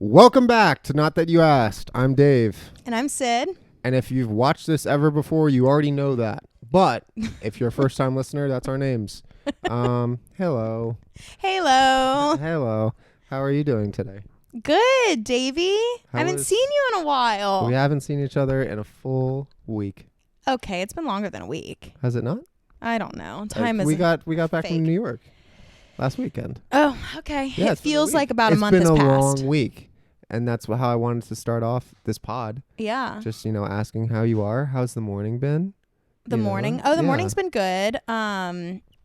Welcome back to Not That You Asked. I'm Dave. And I'm Sid. And if you've watched this ever before, you already know that. But if you're a first-time listener, that's our names. Hello. Hello. Hello. How are you doing today? Good, Davey. I haven't seen you in a while. We haven't seen each other in a full week. Okay, it's been longer than a week. Has it not? I don't know. Time is we got back fake. from New York last weekend. Oh, okay. Yeah, it feels like about a month has passed. It's been a long week. And that's how I wanted to start off this pod. Yeah. Just, asking how you are. How's the morning been? The morning? Oh, the morning's been good.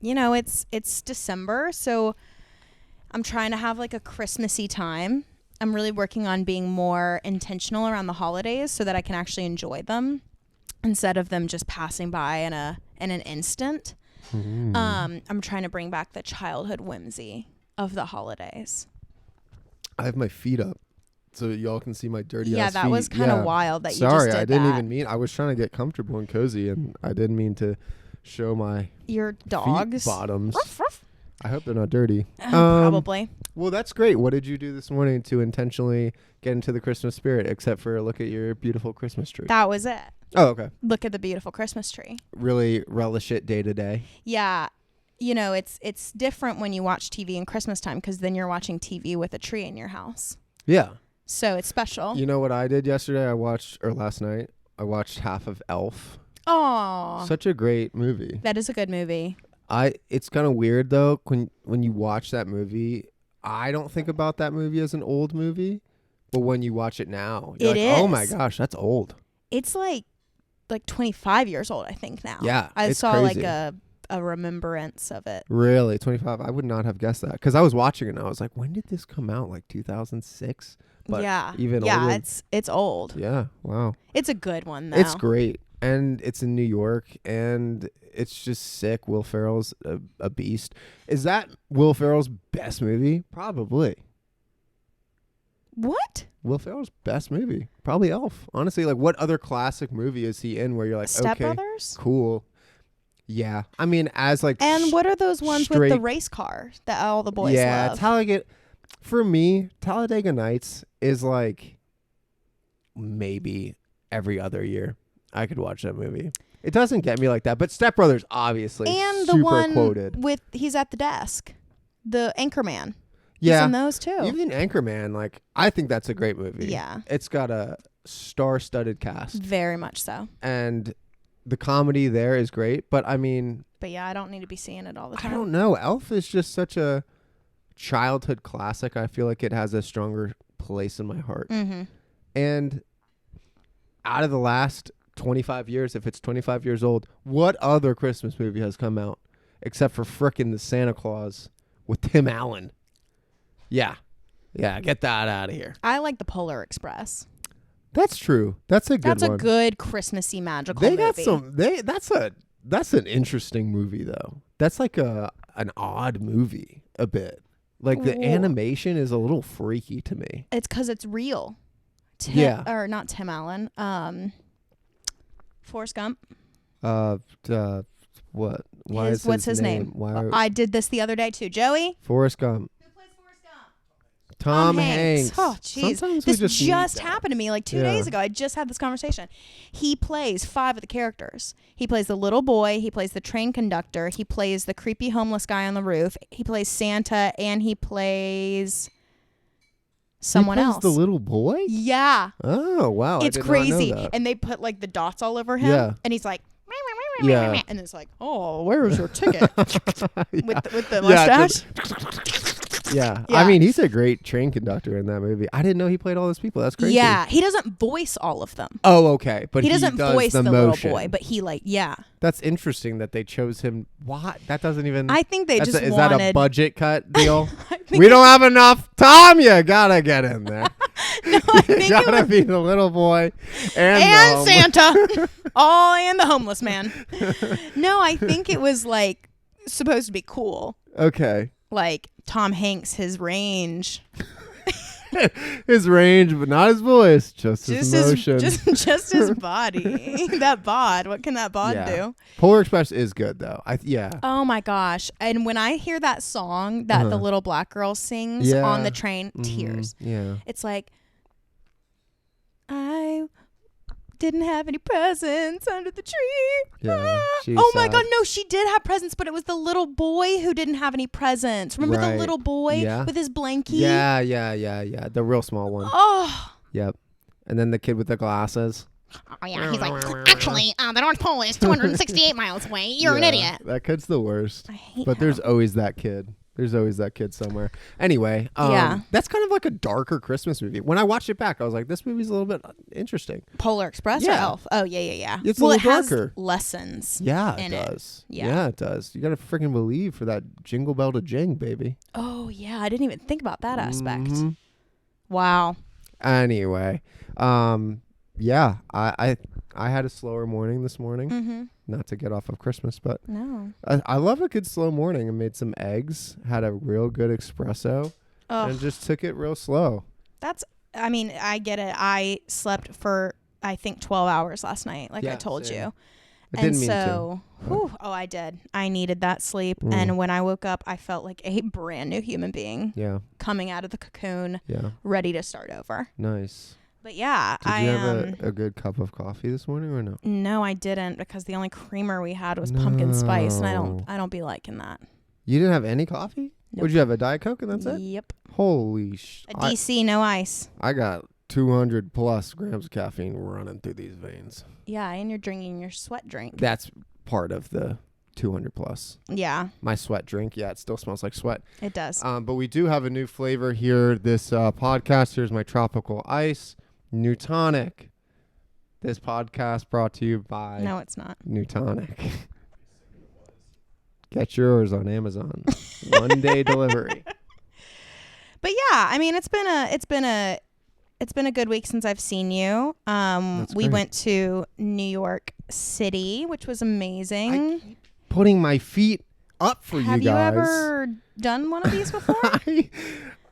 It's December, so I'm trying to have like a Christmassy time. I'm really working on being more intentional around the holidays so that I can actually enjoy them instead of them just passing by in an instant. I'm trying to bring back the childhood whimsy of the holidays. I have my feet up so y'all can see my dirty ass feet. Yeah, that was kind of wild that you just did Sorry, I didn't that. even mean. I was trying to get comfortable and cozy, and I didn't mean to show my Your dogs. feet bottoms. Ruff, ruff. I hope they're not dirty. Probably. Well, that's great. What did you do this morning to intentionally get into the Christmas spirit, except for look at your beautiful Christmas tree? That was it. Oh, okay. Look at the beautiful Christmas tree. Really relish it day to day. Yeah. It's different when you watch TV in Christmas time because then you're watching TV with a tree in your house. Yeah. So it's special. You know what I did yesterday? Last night, I watched half of Elf. Oh, Such a great movie. that is a good movie. It's kind of weird though when you watch that movie. I don't think about that movie as an old movie, but when you watch it now, you're oh my gosh, that's old. It's like 25 years old, I think now. Yeah, I it's saw crazy. like a remembrance of it. Really, 25? I would not have guessed that because I was watching it and I was like, when did this come out? Like 2006? But yeah, even yeah, older. it's old. Yeah, wow. It's a good one though. It's great, and it's in New York, and it's just sick. Will Ferrell's a beast. Is that Will Ferrell's best movie? Probably. What? Will Ferrell's best movie? Probably Elf. Honestly, like what other classic movie is he in where you're like, Step okay, Brothers? cool. Yeah. I mean, as like And what are those ones with the race car that all the boys love? For me, Talladega Nights is like maybe every other year I could watch that movie. It doesn't get me like that, but Step Brothers obviously And super the one quoted. with he's at the desk. The Anchorman. Yeah. He's in those too. Even Anchorman, like I think that's a great movie. Yeah. It's got a star-studded cast. Very much so. And the comedy there is great, but I mean, But yeah, I don't need to be seeing it all the time. I don't know. Elf is just such a childhood classic. I feel like it has a stronger place in my heart. Mm-hmm. And out of the last 25 years, if it's 25 years old, what other Christmas movie has come out except for frickin' the Santa Claus with Tim Allen? Yeah. Yeah, get that out of here. I like the Polar Express. That's true. That's a good one. That's a good Christmassy magical They movie. got some that's an interesting movie though. That's like an odd movie a bit. Like the Ooh. animation is a little freaky to me. It's because it's real. Or not Tim Allen. Forrest Gump. What? Why is What's his name? Why I did this the other day too. Joey? Forrest Gump. Who plays Forrest Gump? Tom Hanks. Oh, jeez. Sometimes we This just need just that. happened to me like 2 days ago. I just had this conversation. He plays 5 of the characters. He plays the little boy. He plays the train conductor. He plays the creepy homeless guy on the roof. He plays Santa, and he plays someone he plays else. the little boy? Yeah. Oh, wow. It's I did crazy. Not know that. And they put like the dots all over him. Yeah. And he's like, Yeah. and it's like, oh, where's your ticket? Yeah. with the mustache. Yeah. Yeah. I mean, he's a great train conductor in that movie. I didn't know he played all those people. That's crazy. Yeah. He doesn't voice all of them. Oh, okay. But He doesn't does voice the motion. little boy, but he yeah. That's interesting that they chose him. What? That doesn't even. I think they just is wanted. that a budget cut deal? I think We don't have enough. Tom, you gotta get in there. No, I think You it gotta was, be the little boy and Santa, all and the homeless man. No, I think it was like supposed to be cool. Okay. Like Tom Hanks, his range. His range, but not his voice. Just his motion. Just his body. That bod. What can that bod do? Polar Express is good though. Oh my gosh! And when I hear that song that the little black girl sings on the train, tears. Yeah. It's like, I didn't have any presents under the tree. Yeah. Oh my God, no, she did have presents, but it was the little boy who didn't have any presents. Remember the little boy with his blankie? Yeah. The real small one. Oh. Yep. And then the kid with the glasses. Oh, yeah. He's like, actually, the North Pole is 268 miles away. You're an idiot. That kid's the worst. I hate But there's always that kid. There's always that kid somewhere. Anyway, that's kind of like a darker Christmas movie. When I watched it back, I was like, this movie's a little bit interesting. Polar Express or Elf? Oh, yeah. It's a little darker. It has lessons. Yeah, it does. Yeah, it does. You got to freaking believe for that jingle bell to jing, baby. Oh, yeah. I didn't even think about that aspect. Wow. Anyway, yeah, I had a slower morning this morning. Not to get off of Christmas, but no, I love a good slow morning. I made some eggs, had a real good espresso, and just took it real slow. I get it. I slept for, I think, 12 hours last night, like I told you. I didn't mean to. I did. I needed that sleep. And when I woke up, I felt like a brand new human being. Yeah. Coming out of the cocoon. Yeah. Ready to start over. Nice. But yeah, Did you have a good cup of coffee this morning or no? No, I didn't, because the only creamer we had was pumpkin spice, and I don't be liking that. You didn't have any coffee? Nope. Would you have a Diet Coke and that's it? Yep. Holy sh! A DC, no ice. I got 200 plus grams of caffeine running through these veins. Yeah, and you're drinking your sweat drink. That's part of the 200 plus. Yeah. My sweat drink. Yeah, it still smells like sweat. It does. But we do have a new flavor here. This podcast. Here's my tropical ice. New Tonic. This podcast brought to you by No, it's not. New Tonic. Get yours on Amazon. 1 day delivery. But yeah, I mean, it's been a good week since I've seen you. We went to New York City, which was amazing. I keep putting my feet up for you guys. Have you ever done one of these before?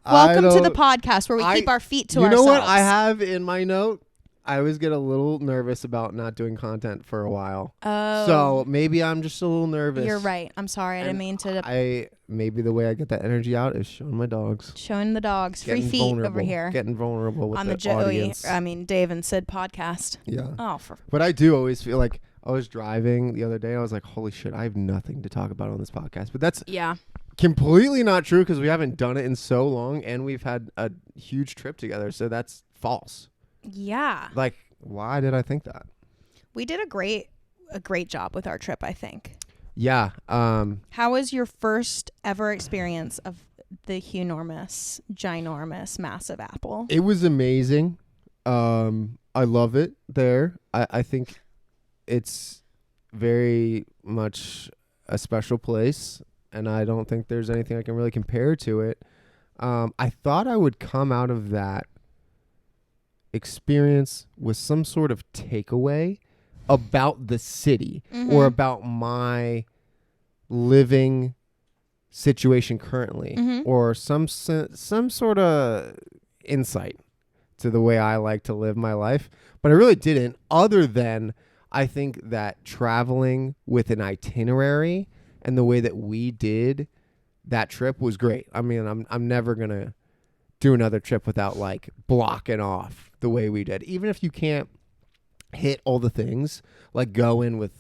Welcome to the podcast where we keep our feet to ourselves. You know what I have in my note? I always get a little nervous about not doing content for a while. Oh. So maybe I'm just a little nervous. You're right. I'm sorry. I didn't mean to. Maybe the way I get that energy out is showing my dogs. Showing the dogs. Free feet over here. Getting vulnerable with on the audience. Dave and Sid podcast. Yeah. Oh, but I do always feel like I was driving the other day. I was like, holy shit, I have nothing to talk about on this podcast. But that's completely not true because we haven't done it in so long and we've had a huge trip together. So that's false. Yeah. Like, why did I think that? We did a great job with our trip, I think. Yeah. How was your first ever experience of the ginormous, massive apple? It was amazing. I love it there. I think it's very much a special place, and I don't think there's anything I can really compare to it. I thought I would come out of that experience with some sort of takeaway about the city or about my living situation currently or some sort of insight to the way I like to live my life. But I really didn't, other than I think that traveling with an itinerary and the way that we did that trip was great. I mean, I'm never going to do another trip without like blocking off the way we did. Even if you can't hit all the things, like go in with,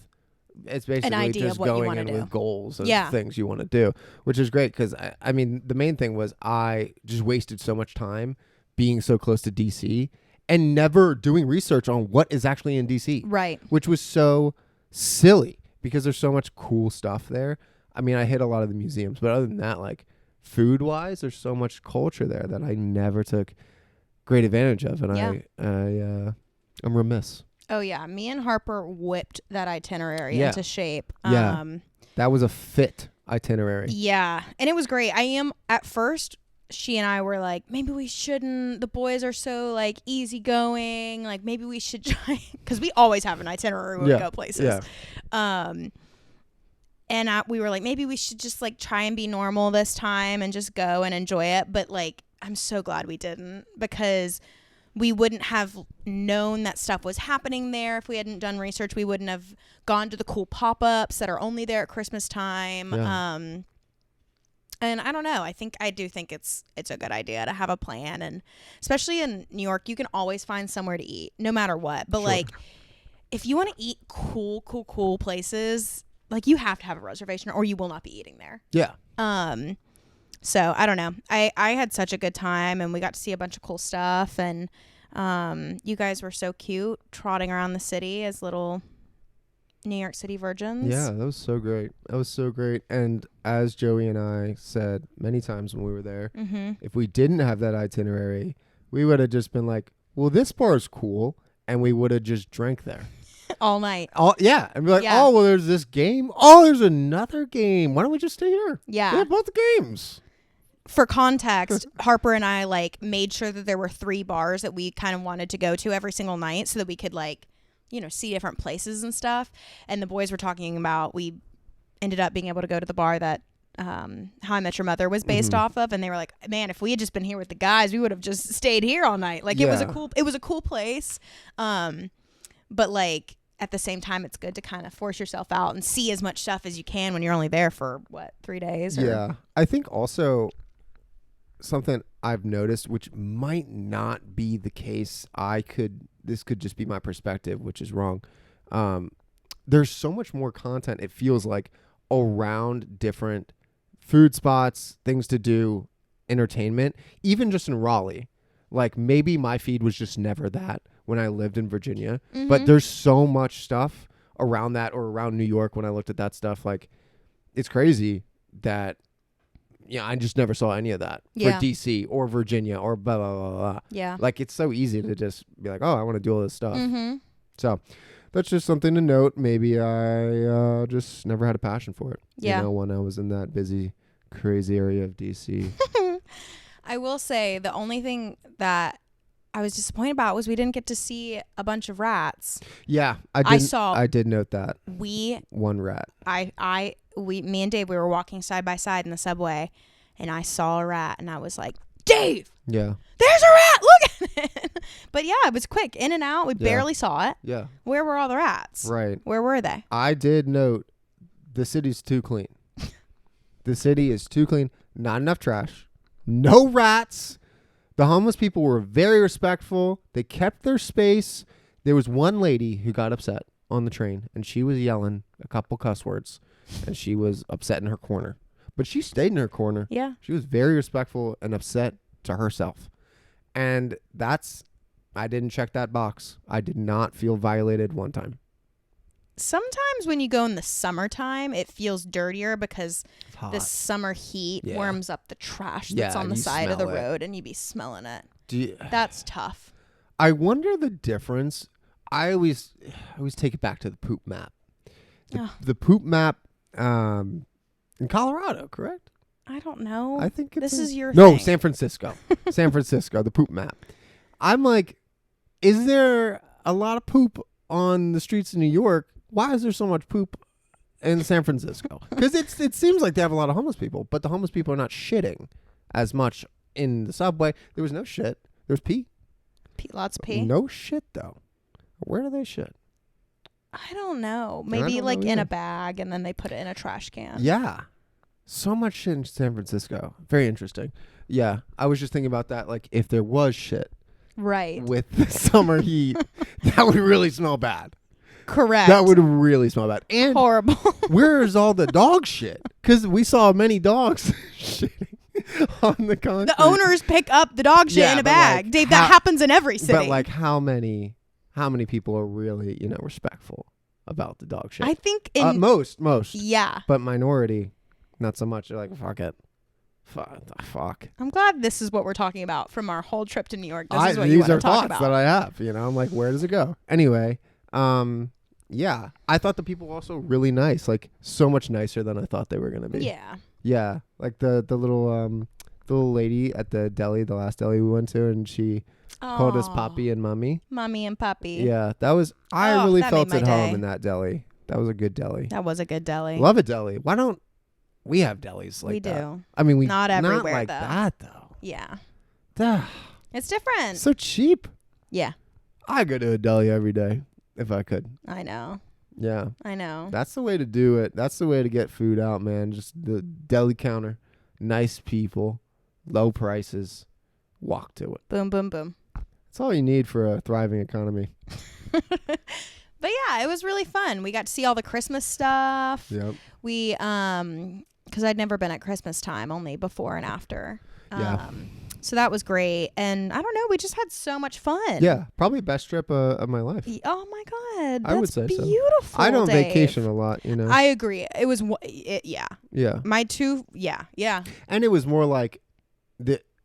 it's basically just going in with goals and things you want to do, which is great. Cause I mean, the main thing was I just wasted so much time being so close to DC and never doing research on what is actually in DC. Right. Which was so silly because there's so much cool stuff there. I mean, I hit a lot of the museums, but other than that, like food wise, there's so much culture there that I never took great advantage of. And I'm remiss. Oh yeah. Me and Harper whipped that itinerary into shape. Yeah. That was a fit itinerary. Yeah. And it was great. At first, she and I were like, maybe we shouldn't. The boys are so like easygoing. Like maybe we should try, because we always have an itinerary when we go places. Yeah. And we were like, maybe we should just like try and be normal this time and just go and enjoy it. But like I'm so glad we didn't, because we wouldn't have known that stuff was happening there if we hadn't done research. We wouldn't have gone to the cool pop-ups that are only there at Christmas time. Yeah. And I don't know. I do think it's a good idea to have a plan, and especially in New York, you can always find somewhere to eat, no matter what. But Sure. like, if you want to eat cool places, like you have to have a reservation, or you will not be eating there. Yeah. So I don't know. I had such a good time, and we got to see a bunch of cool stuff, and you guys were so cute trotting around the city as little New York City virgins. Yeah, that was so great. That was so great. And as Joey and I said many times when we were there, if we didn't have that itinerary, we would have just been like, well, this bar is cool, and we would have just drank there. All night. Yeah. And be like, Yeah. oh, well, there's this game. Oh, there's another game. Why don't we just stay here? Yeah. We have both the games. For context, Harper and I like made sure that there were 3 bars that we kind of wanted to go to every single night, so that we could like, see different places and stuff. And the boys were talking about, we ended up being able to go to the bar that How I Met Your Mother was based off of, and they were like, man, if we had just been here with the guys, we would have just stayed here all night. Like, it was a cool place. But like, at the same time, it's good to kind of force yourself out and see as much stuff as you can when you're only there for 3 days? Yeah. I think also something I've noticed, which might not be the case, this could just be my perspective, which is wrong. There's so much more content, it feels like, around different food spots, things to do, entertainment, even just in Raleigh. Like, maybe my feed was just never that when I lived in Virginia, but there's so much stuff around that, or around New York when I looked at that stuff. Like, it's crazy that, I just never saw any of that for DC or Virginia or blah, blah, blah, blah. Yeah. Like, it's so easy to just be like, oh, I want to do all this stuff. So that's just something to note. Maybe I just never had a passion for it. Yeah. When I was in that busy, crazy area of DC. I will say the only thing that I was disappointed about was we didn't get to see a bunch of rats. Yeah, I did note that. One rat. Me and Dave, we were walking side by side in the subway, and I saw a rat, and I was like, Dave, yeah, there's a rat, look at it. But yeah, it was quick, in and out. We barely saw it. Yeah. Where were all the rats? Right. Where were they? I did note the city's too clean. The city is too clean. Not enough trash. No rats. The homeless people were very respectful. They kept their space. There was one lady who got upset on the train, and she was yelling a couple cuss words, and she was upset in her corner. But she stayed in her corner. Yeah. She was very respectful and upset to herself. And I didn't check that box. I did not feel violated one time. Sometimes when you go in the summertime, it feels dirtier because the summer heat warms up the trash that's on the side of the road, and you be smelling it. That's tough. I wonder the difference. I always take it back to the poop map. The poop map in Colorado, correct? I don't know. I think this is your No, thing. San Francisco. San Francisco, the poop map. I'm like, is there a lot of poop on the streets of New York? Why is there so much poop in San Francisco? Because it seems like they have a lot of homeless people, but the homeless people are not shitting as much in the subway. There was no shit. There was pee. Lots of pee? No shit, though. Where do they shit? I don't know. Maybe like in a bag, and then they put it in a trash can. Yeah. So much shit in San Francisco. Very interesting. Yeah. I was just thinking about that. Like, if there was shit with the summer heat, that would really smell bad. Correct. That would really smell bad. And horrible. Where is all the dog shit? Because we saw many dogs shitting on the concrete. The owners pick up the dog shit in a bag. Like, Dave, that happens in every city. But like, how many people are really, respectful about the dog shit? I think most. Yeah. But minority, not so much. They're like, fuck it. Fuck. I'm glad this is what we're talking about from our whole trip to New York. This is what you these want are to talk thoughts about. that I have. I'm like, where does it go? Anyway, yeah. I thought the people were also really nice. Like, so much nicer than I thought they were gonna be. Yeah. Yeah. Like the little lady at the deli, the last deli we went to, and she called us Poppy and Mummy. Mummy and Puppy. Yeah, that was. I really felt made at my home day. in that deli. That was a good deli. That was a good deli. Love a deli. Why don't we have delis like we that? do. I mean, Not everywhere, like though. that though. Yeah. It's different. So cheap. Yeah, I go to a deli every day if I could. I know. Yeah. I know. That's the way to do it. That's the way to get food out, man. Just the deli counter, nice people, low prices, walk to it. Boom, boom, boom. That's all you need for a thriving economy. But yeah, it was really fun. We got to see all the Christmas stuff. Yep. We, because I'd never been at Christmas time, only before and after. Yeah. So that was great. And I don't know, we just had so much fun. Yeah. Probably best trip of my life. Oh my God. I would say so. Beautiful. I don't Dave. vacation a lot, you know. I agree. It was, yeah. Yeah. My two, yeah. And it was more like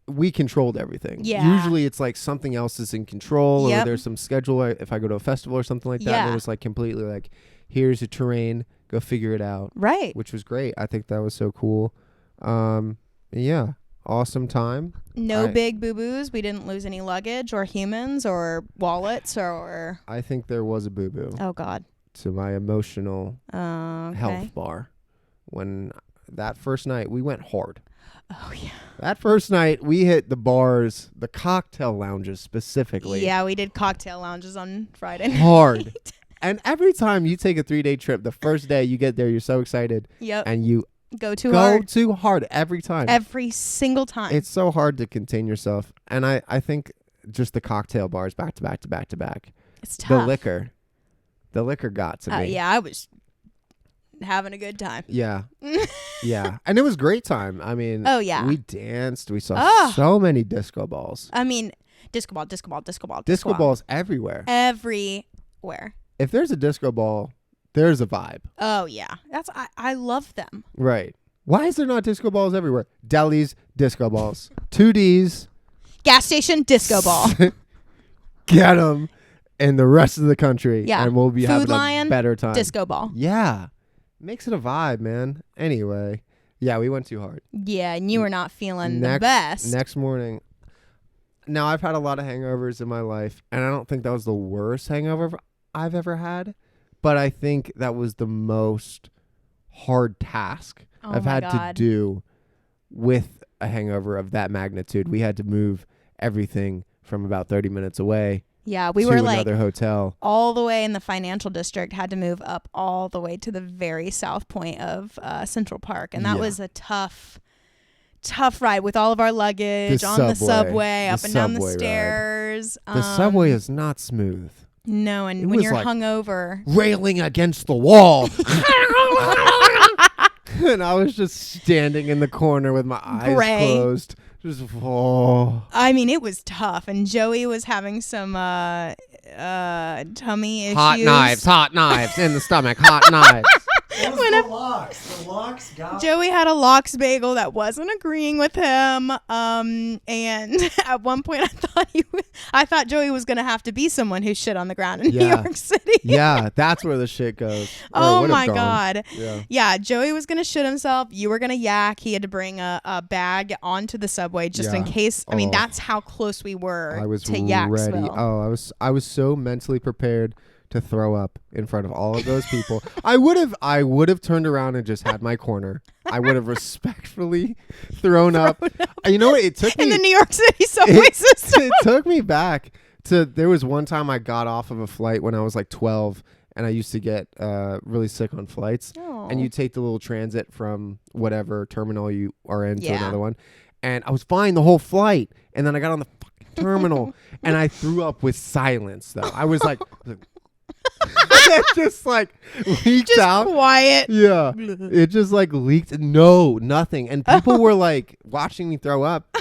we controlled everything. Yeah. Usually it's like something else is in control Yep. or there's some schedule if I go to a festival or something like that. Yeah. And it was like completely like, here's a terrain, go figure it out. Right. Which was great. I think that was so cool. Yeah. Awesome time. No big boo-boos. We didn't lose any luggage or humans or wallets or... I think there was a boo-boo Oh, God. to my emotional Okay. health bar. When that first night, we went hard. Oh, yeah. That first night, we hit the bars, the cocktail lounges specifically. Yeah, we did cocktail lounges on Friday night. Hard. And every time you take a 3-day trip, the first day you get there, you're so excited. Yep. And you Go too go hard. too hard every time. Every single time. It's so hard to contain yourself. And I think just the cocktail bars back to back to back to back. It's tough. The liquor got to me. Yeah, I was having a good time. Yeah. Yeah. And it was a great time. I mean, Oh, yeah. we danced. We saw so many disco balls. I mean, disco ball. Disco balls everywhere. Everywhere. If there's a disco ball, there's a vibe. Oh, yeah. I love them. Right. Why is there not disco balls everywhere? Delis, disco balls. 2Ds. Gas station, disco ball. Get them in the rest of the country. Yeah. And we'll be Food having Lion, a better time. Disco ball. Yeah. Makes it a vibe, man. Anyway. Yeah, we went too hard. Yeah, and you were not feeling the best. Next morning. Now, I've had a lot of hangovers in my life, and I don't think that was the worst hangover I've ever had. But I think that was the most hard task I've had to do with a hangover of that magnitude. We had to move everything from about 30 minutes away. Yeah, we to were like another hotel. all the way in the financial district, had to move up all the way to the very south point of Central Park. And that was a tough ride with all of our luggage on the subway, up and down the stairs. The subway is not smooth. No, and when you're like hungover. Railing against the wall. And I was just standing in the corner with my eyes closed. Just, I mean, it was tough. And Joey was having some tummy issues. Hot knives in the stomach. Hot knives. It was the lox. The lox got... Joey had a lox bagel that wasn't agreeing with him. And at one point I thought Joey was going to have to be someone who shit on the ground in New York City. Yeah, that's where the shit goes. Oh my God. Yeah, Joey was going to shit himself. You were going to yak. He had to bring a bag onto the subway just in case. I mean, that's how close we were to Yaksville. Ready. Oh, I was so mentally prepared to throw up in front of all of those people. I would have turned around and just had my corner. I would have respectfully thrown up. You know what? It took me in the New York City subway system. It took me back to, there was one time I got off of a flight when I was like 12, and I used to get really sick on flights. Oh. And you take the little transit from whatever terminal you are in to another one. And I was fine the whole flight. And then I got on the fucking terminal and I threw up with silence though. I was like it just like leaked just out. Quiet. Yeah. It just like leaked. No, nothing. And people were like watching me throw up,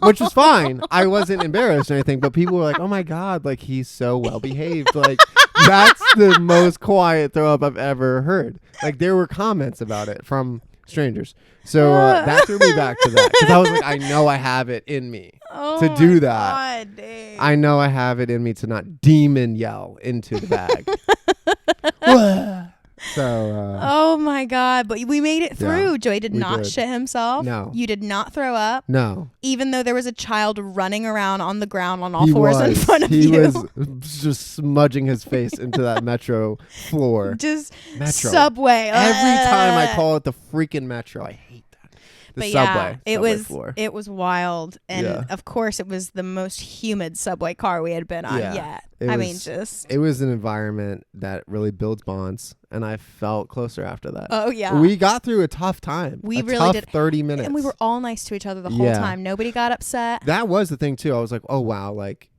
which was fine. I wasn't embarrassed or anything, but people were like, oh my God, like he's so well behaved. Like that's the most quiet throw up I've ever heard. Like there were comments about it from strangers. So that threw me back to that. Because I was like, I know I have it in me to do that. God, dang. I know I have it in me to not demon yell into the bag. So oh my God, but we made it through. Yeah, Joey did not shit himself. No. You did not throw up. no. Even though there was a child running around on the ground on all fours in front of you. He was just smudging his face into that metro floor. Just Metro. subway. Every time I call it the freaking metro, I hate that. The But subway. it subway was floor. it was wild, and Yeah. of course it was the most humid subway car we had been on Yeah. yet. It I was- mean, just It was an environment that really builds bonds, and I felt closer after that. oh yeah, We got through a tough time. We a really tough did. 30 minutes. and we were all nice to each other the whole Yeah. time. Nobody got upset. That was the thing too. I was like, oh wow, like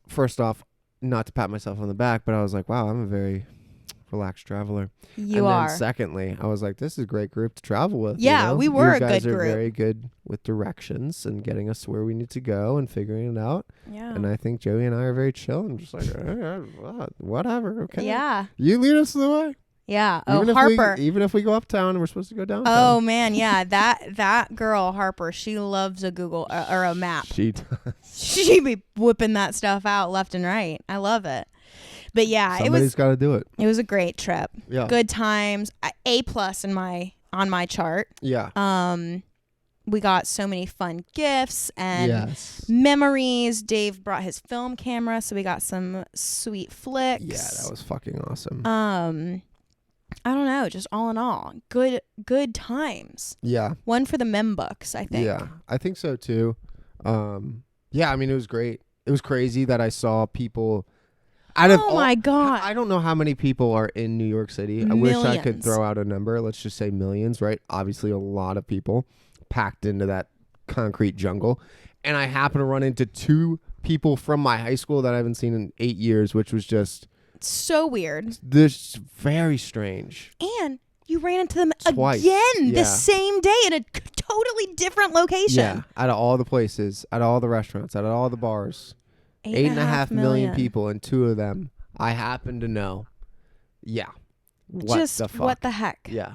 first off, not to pat myself on the back, but I was like, wow, I'm a very relaxed traveler. You and are. then secondly, I was like, this is a great group to travel with. Yeah, you know? we were you a guys good are group. very good with directions and getting us where we need to go and figuring it out. Yeah. And I think Joey and I are very chill and just like, whatever, okay. Yeah. You lead us the way. Yeah. Oh, Even if Harper. even if we go uptown and we're supposed to go downtown. Oh man, yeah. That girl Harper, she loves a Google or a map. She does. She be whipping that stuff out left and right. I love it. But yeah, Somebody's got to do it. it was a great trip. Yeah. Good times. A+ on my chart. Yeah. We got so many fun gifts and Yes. memories. Dave brought his film camera, so we got some sweet flicks. Yeah, that was fucking awesome. I don't know, just all in all, good times. Yeah. One for the mem books, I think. Yeah, I think so too. Yeah, I mean, it was great. It was crazy that I saw people out of Oh my God. I don't know how many people are in New York City. I wish I could Millions. throw out a number. Let's just say millions, right? Obviously a lot of people packed into that concrete jungle. And I happened to run into two people from my high school that I haven't seen in 8 years, which was just So weird. this very strange. And you ran into them Twice. again Yeah. the same day in a totally different location. Yeah, out of all the places, out of all the restaurants, out of all the bars. 8.5 million people, and two of them I happen to know. Yeah. What Just the fuck? what the heck? Yeah.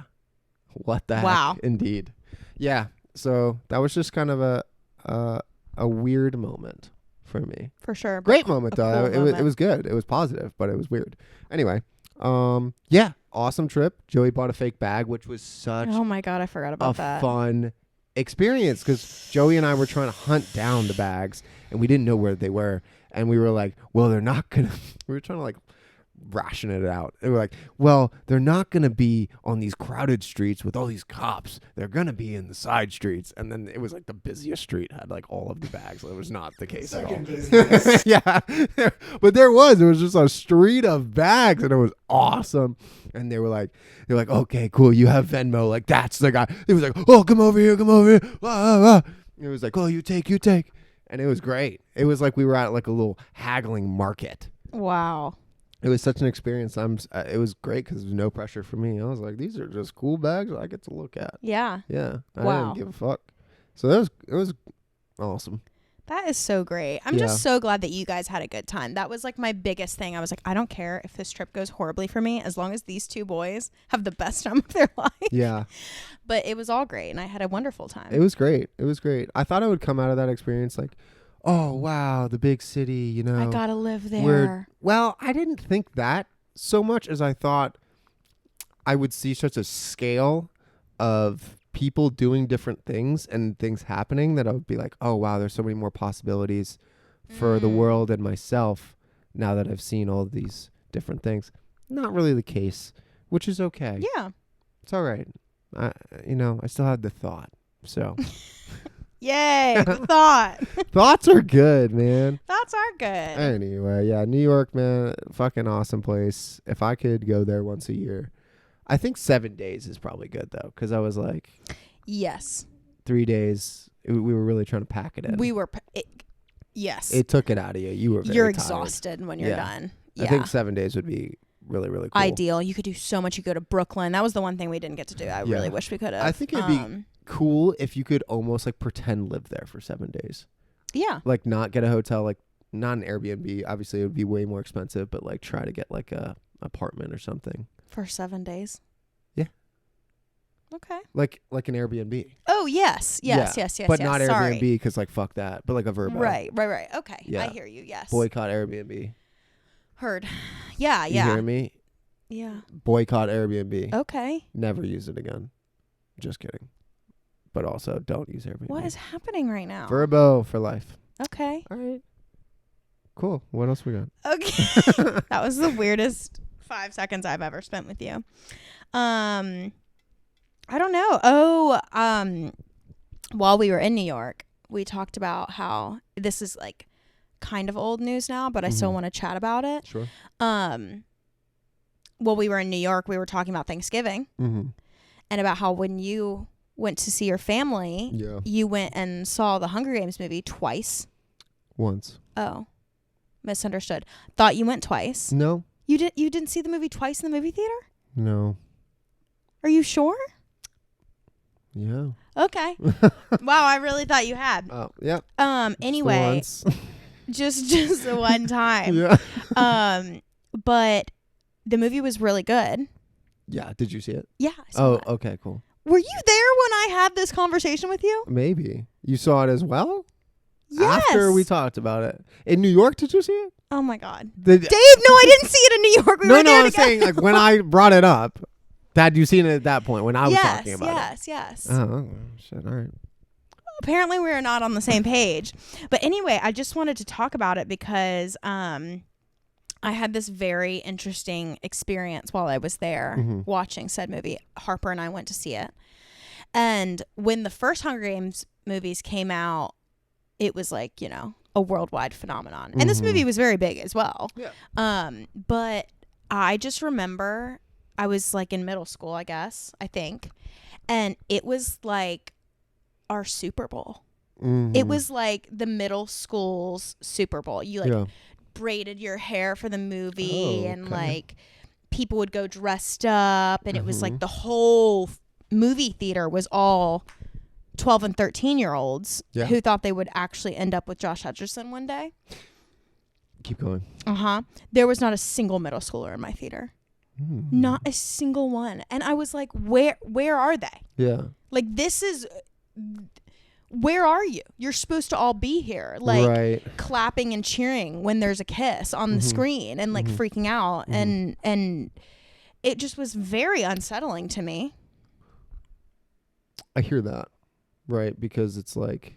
What the Wow. heck? Indeed. Yeah. So that was just kind of a weird moment for me. For sure. Great moment a though. cool It moment. was good. It was positive, but it was weird. Anyway, yeah, awesome trip. Joey bought a fake bag, which was such Oh my God, I forgot a about that. fun experience because Joey and I were trying to hunt down the bags and we didn't know where they were. And we were like, well, they're not going to, we were trying to like ration it out. They were like, well, they're not going to be on these crowded streets with all these cops. They're going to be in the side streets. And then it was like the busiest street had like all of the bags. It was not the case at all. Second business. Yeah. But there was just a street of bags and it was awesome. And they're like, okay, cool. You have Venmo. Like, that's the guy. It was like, oh, come over here. It was like, oh, you take. And it was great. It was like we were at like a little haggling market. Wow. It was such an experience. It was great because there was no pressure for me. I was like, these are just cool bags I get to look at. Yeah. Yeah. I Wow. didn't give a fuck. So it was awesome. That is so great. I'm Yeah. just so glad that you guys had a good time. That was like my biggest thing. I was like, I don't care if this trip goes horribly for me as long as these two boys have the best time of their life. Yeah. But it was all great and I had a wonderful time. It was great. It was great. I thought I would come out of that experience like, oh, wow, the big city, you know. I gotta live there. Well, I didn't think that so much as I thought I would see such a scale of people doing different things and things happening that I would be like, oh, wow, there's so many more possibilities for the world and myself now that I've seen all of these different things. Not really the case, which is okay. Yeah. It's all right. I still had the thought. So Yay. The thought. thoughts are good, man. Thoughts are good. Anyway, yeah, New York, man, fucking awesome place. If I could go there once a year, I think 7 days is probably good though, because I was like Yes. 3 days. We were really trying to pack it in. We were. Yes. It took it out of you. You were very You're tired. exhausted when you're Yeah. done. Yeah. I think 7 days would be really, really cool. Ideal. You could do so much. You go to Brooklyn. That was the one thing we didn't get to do. I Yeah. really wish we could have. I think it'd be cool if you could almost like pretend live there for 7 days. Yeah. Like not get a hotel, like not an Airbnb. Obviously, it would be way more expensive, but like try to get like a apartment or something. For 7 days. Yeah. Okay. Like an Airbnb. Oh yes. Yes. Yes. Yes. But yes. not Sorry. Airbnb because like fuck that. But like a Vrbo. Right. Okay. Yeah. I hear you. Yes. Boycott Airbnb. Heard. Yeah. You Yeah. hear me? Yeah. Boycott Airbnb. Okay. Never use it again. Just kidding. But also don't use Airbnb. What is happening right now? Vrbo for life. Okay. All right. Cool. What else we got? Okay. That was the weirdest 5 seconds I've ever spent with you. I don't know. Oh, while we were in New York, we talked about how this is like kind of old news now, but I still want to chat about it. Sure. While we were in New York, we were talking about Thanksgiving and about how when you went to see your family, you went and saw the Hunger Games movie twice. Once. Oh, misunderstood. Thought you went twice. No. You didn't see the movie twice in the movie theater? No. Are you sure? Yeah. Okay. Wow, I really thought you had. Oh, yeah. Anyway, just the one time. Yeah. But the movie was really good. Yeah. Did you see it? Yeah. I saw it. Okay, cool. Were you there when I had this conversation with you? Maybe. You saw it as well? Yes. After we talked about it. In New York, did you see it? Oh my God. Dave, no, I didn't see it in New York. We were there I'm together. saying like when I brought it up, had you seen it at that point when I was talking about it? Yes. Oh, shit. All right. Apparently we are not on the same page. But anyway, I just wanted to talk about it because I had this very interesting experience while I was there watching said movie. Harper and I went to see it. And when the first Hunger Games movies came out, it was like, a worldwide phenomenon. And this movie was very big as well. Yeah. But I just remember I was like in middle school, I think. And it was like our Super Bowl. It was like the middle school's Super Bowl. You braided your hair for the movie and like people would go dressed up and it was like the whole movie theater was all 12 and 13-year-olds who thought they would actually end up with Josh Hutcherson one day. Keep going. There was not a single middle schooler in my theater. Not a single one. And I was like, where are they? Yeah. Like, where are you? You're supposed to all be here. Like clapping and cheering when there's a kiss on the screen and like freaking out. And it just was very unsettling to me. I hear that. Right. Because it's like,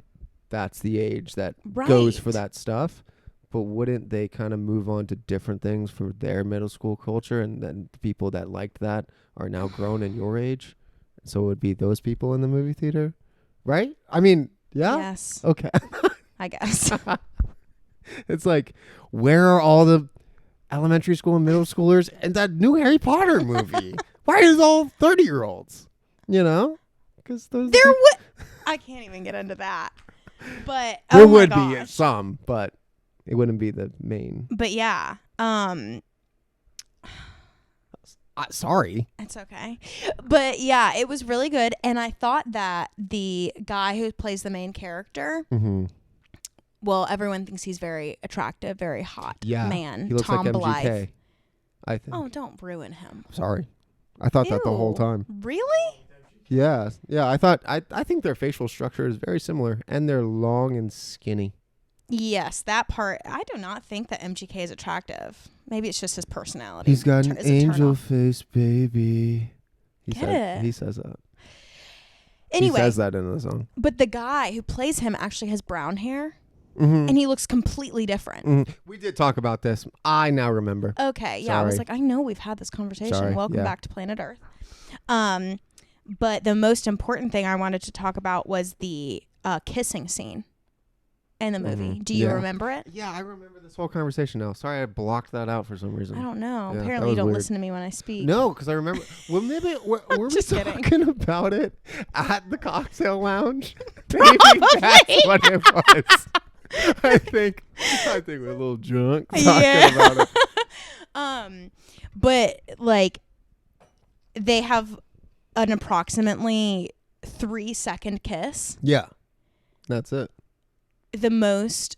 that's the age that goes for that stuff. But wouldn't they kind of move on to different things for their middle school culture? And then the people that liked that are now grown in your age. So it would be those people in the movie theater. Right? I mean, yeah. Yes. Okay. I guess. It's like, where are all the elementary school and middle schoolers and that new Harry Potter movie? Why is all 30-year-olds? Because I can't even get into that. But there would be some, but it wouldn't be the main. But yeah. Sorry. It's okay. But yeah, it was really good. And I thought that the guy who plays the main character, well, everyone thinks he's very attractive, very hot man. He looks Tom like MGK, Blythe. I think. Oh, don't ruin him. Sorry. I thought that the whole time. Really? Yeah. Yeah, I think their facial structure is very similar. And they're long and skinny. Yes, that part. I do not think that MGK is attractive. Maybe it's just his personality. He's got an angel face, baby. He says that. Anyway. He says that in the song. But the guy who plays him actually has brown hair. And he looks completely different. We did talk about this. I now remember. Okay. Yeah. Sorry. I was like, I know we've had this conversation. Sorry. Welcome back to Planet Earth. But the most important thing I wanted to talk about was the kissing scene in the movie. Do you remember it? Yeah, I remember this whole conversation now. Sorry, I blocked that out for some reason. I don't know. Yeah, apparently you don't weird. listen to me when I speak. No, because I remember. Well, maybe were we talking about it at the cocktail lounge? Maybe that's what it was. I think we're a little drunk talking about it. But like they have an approximately 3-second kiss. Yeah, that's it. The most,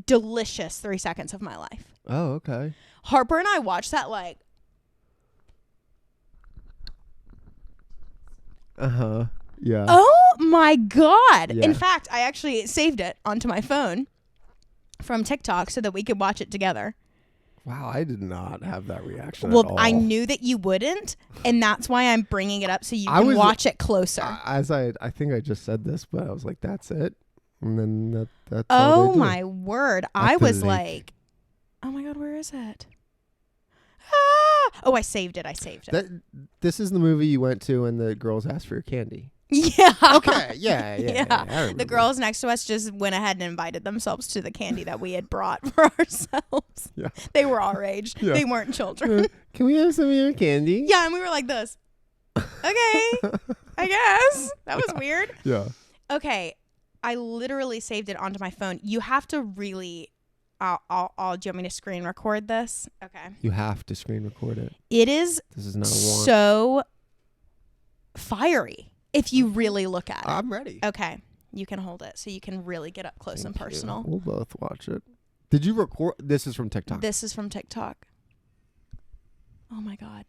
delicious 3 seconds of my life. Oh, okay. Harper and I watched that like. Yeah. Oh my God. Yeah. In fact, I actually saved it onto my phone from TikTok so that we could watch it together. Wow, I did not have that reaction Well, at all. I knew that you wouldn't, and that's why I'm bringing it up so you can watch it closer. I think I just said this, but I was like, that's it. And then that's all they do. My word. I was like, oh my God, where is it? Oh, I saved it. This is the movie you went to and the girls asked for your candy. Yeah. Okay. Yeah. I remember. The girls next to us just went ahead and invited themselves to the candy that we had brought for ourselves. Yeah. They were our age. Yeah. They weren't children. Can we have some of your candy? Yeah, and we were like this. Okay, I guess. That was weird. Yeah. Okay, I literally saved it onto my phone. You have to really... do you want me to screen record this? Okay. You have to screen record it. It is This is not a warrant. so fiery if you really look at it. I'm ready. Okay. You can hold it so you can really get up close and personal. We'll both watch it. Did you record? This is from TikTok. This is from TikTok. Oh my God.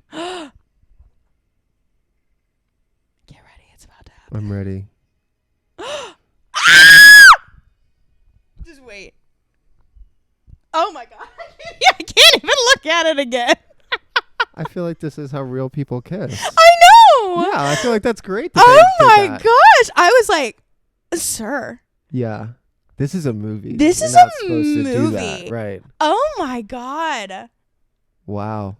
Get ready. It's about to happen. I'm ready. Just wait. Oh my God. I can't even look at it again. I feel like this is how real people kiss. I know. Yeah, I feel like that's great. That Oh they my did that. gosh. I was like, sir. Yeah. This is a movie. This You're is not a supposed to do that, movie. right? Oh my God. Wow.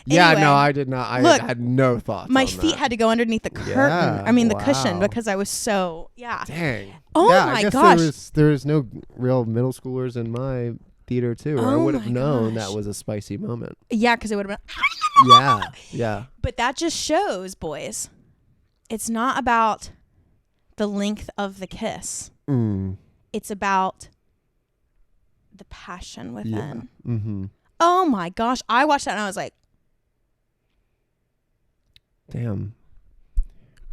Yeah, Anyway, no, I did not. I look, had no thoughts. My on feet that. had to go underneath the curtain. Yeah, I mean, the cushion wow. because I was so, yeah. Dang. Oh yeah, my I guess gosh. There was no real middle schoolers in my theater too, or I Oh would have my known gosh. that was a spicy moment. Yeah, because it would have been. Yeah. But that just shows, boys, it's not about the length of the kiss. Mm. It's about the passion within. Yeah. Mm-hmm. Oh my gosh. I watched that and I was like, Damn.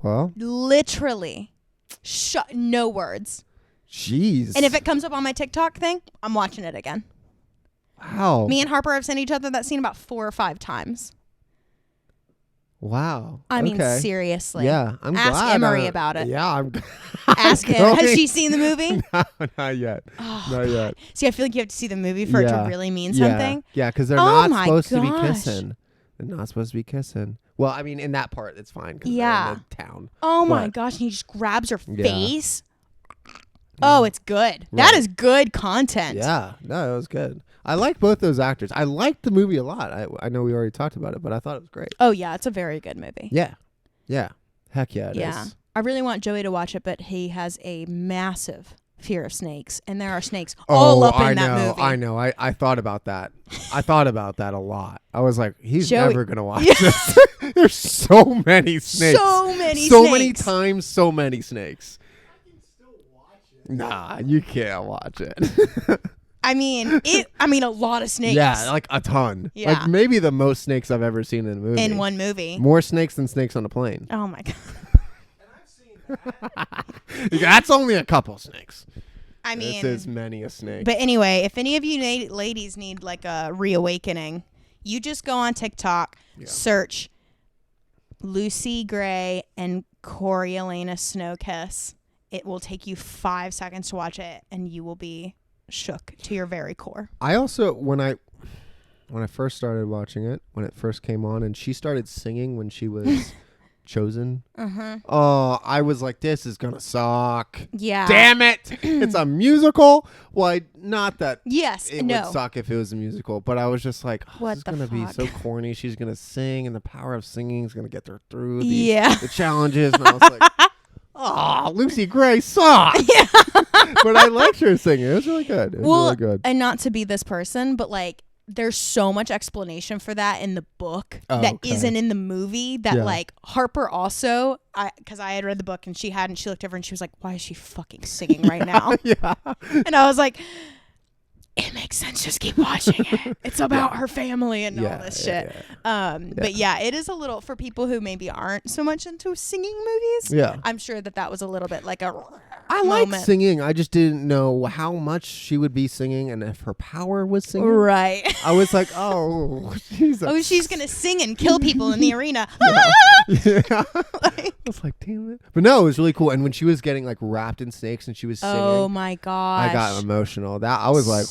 Well, literally, no words. jeez. And if it comes up on my TikTok thing, I'm watching it again. Wow. Me and Harper have sent each other that scene about 4 or 5 times. Wow. I mean, Okay. seriously. Yeah, I'm Ask glad. Emery about it. Yeah, I'm. Ask him. Has she seen the movie? No, not yet. Oh, Not yet. see, I feel like you have to see the movie for it Yeah. to really mean something. Yeah, because they're Oh not my supposed to be gosh. kissing. They're not supposed to be kissing. Well, I mean, in that part, it's fine because Yeah. they're in the town. Oh my But- gosh, and he just grabs her Yeah. face. Oh, it's good. That Right. is good content. Yeah, no, it was good. I like both those actors. I liked the movie a lot. I know we already talked about it, but I thought it was great. Oh yeah, it's a very good movie. Yeah. Heck yeah, it Yeah. is. I really want Joey to watch it, but he has a massive fear of snakes, and there are snakes all up in that movie. I know. I thought about that. I thought about that a lot. I was like, he's Joey- never gonna watch this. There's so many snakes. So many So snakes. many times, so many snakes. Nah, you can't watch it. I mean, a lot of snakes. Yeah, like a ton. Yeah. Like maybe the most snakes I've ever seen in a movie. in one movie. More snakes than snakes on a plane. Oh my god. That's only a couple snakes. I mean, This is many a snake. but anyway, if any of you ladies need like a reawakening, you just go on TikTok, search Lucy Gray and Coriolanus Snow Kiss. It will take you 5 seconds to watch it, and you will be shook to your very core. I also when I first started watching it, when it first came on, and she started singing when she was chosen. Oh, I was like, this is gonna suck. Yeah. Damn it! It's a musical. Well, not that Yes. it No. would suck if it was a musical, but I was just like, oh, What this is the gonna be fuck? so corny. She's gonna sing, and the power of singing is gonna get her through Yeah. the challenges. And I was like, oh, Lucy Gray sucks. Yeah. But I liked her singing. It was really good. It was really good. And not to be this person, but like there's so much explanation for that in the book Oh, that okay. isn't in the movie that Yeah. like Harper also, because I had read the book and she hadn't, she looked over and she was like, why is she fucking singing right now? Yeah. And I was like, it makes sense. Just keep watching it. It's about her family and all this shit. But yeah, it is a little for people who maybe aren't so much into singing movies. Yeah. I'm sure that was a little bit like a I like moment. singing. I just didn't know how much she would be singing and if her power was singing. Right. I was like, oh, she's Oh, she's going to sing and kill people in the arena. Yeah. I was like, damn it. But no, it was really cool. And when she was getting like wrapped in snakes and she was singing, Oh my gosh. I got emotional. That I was like,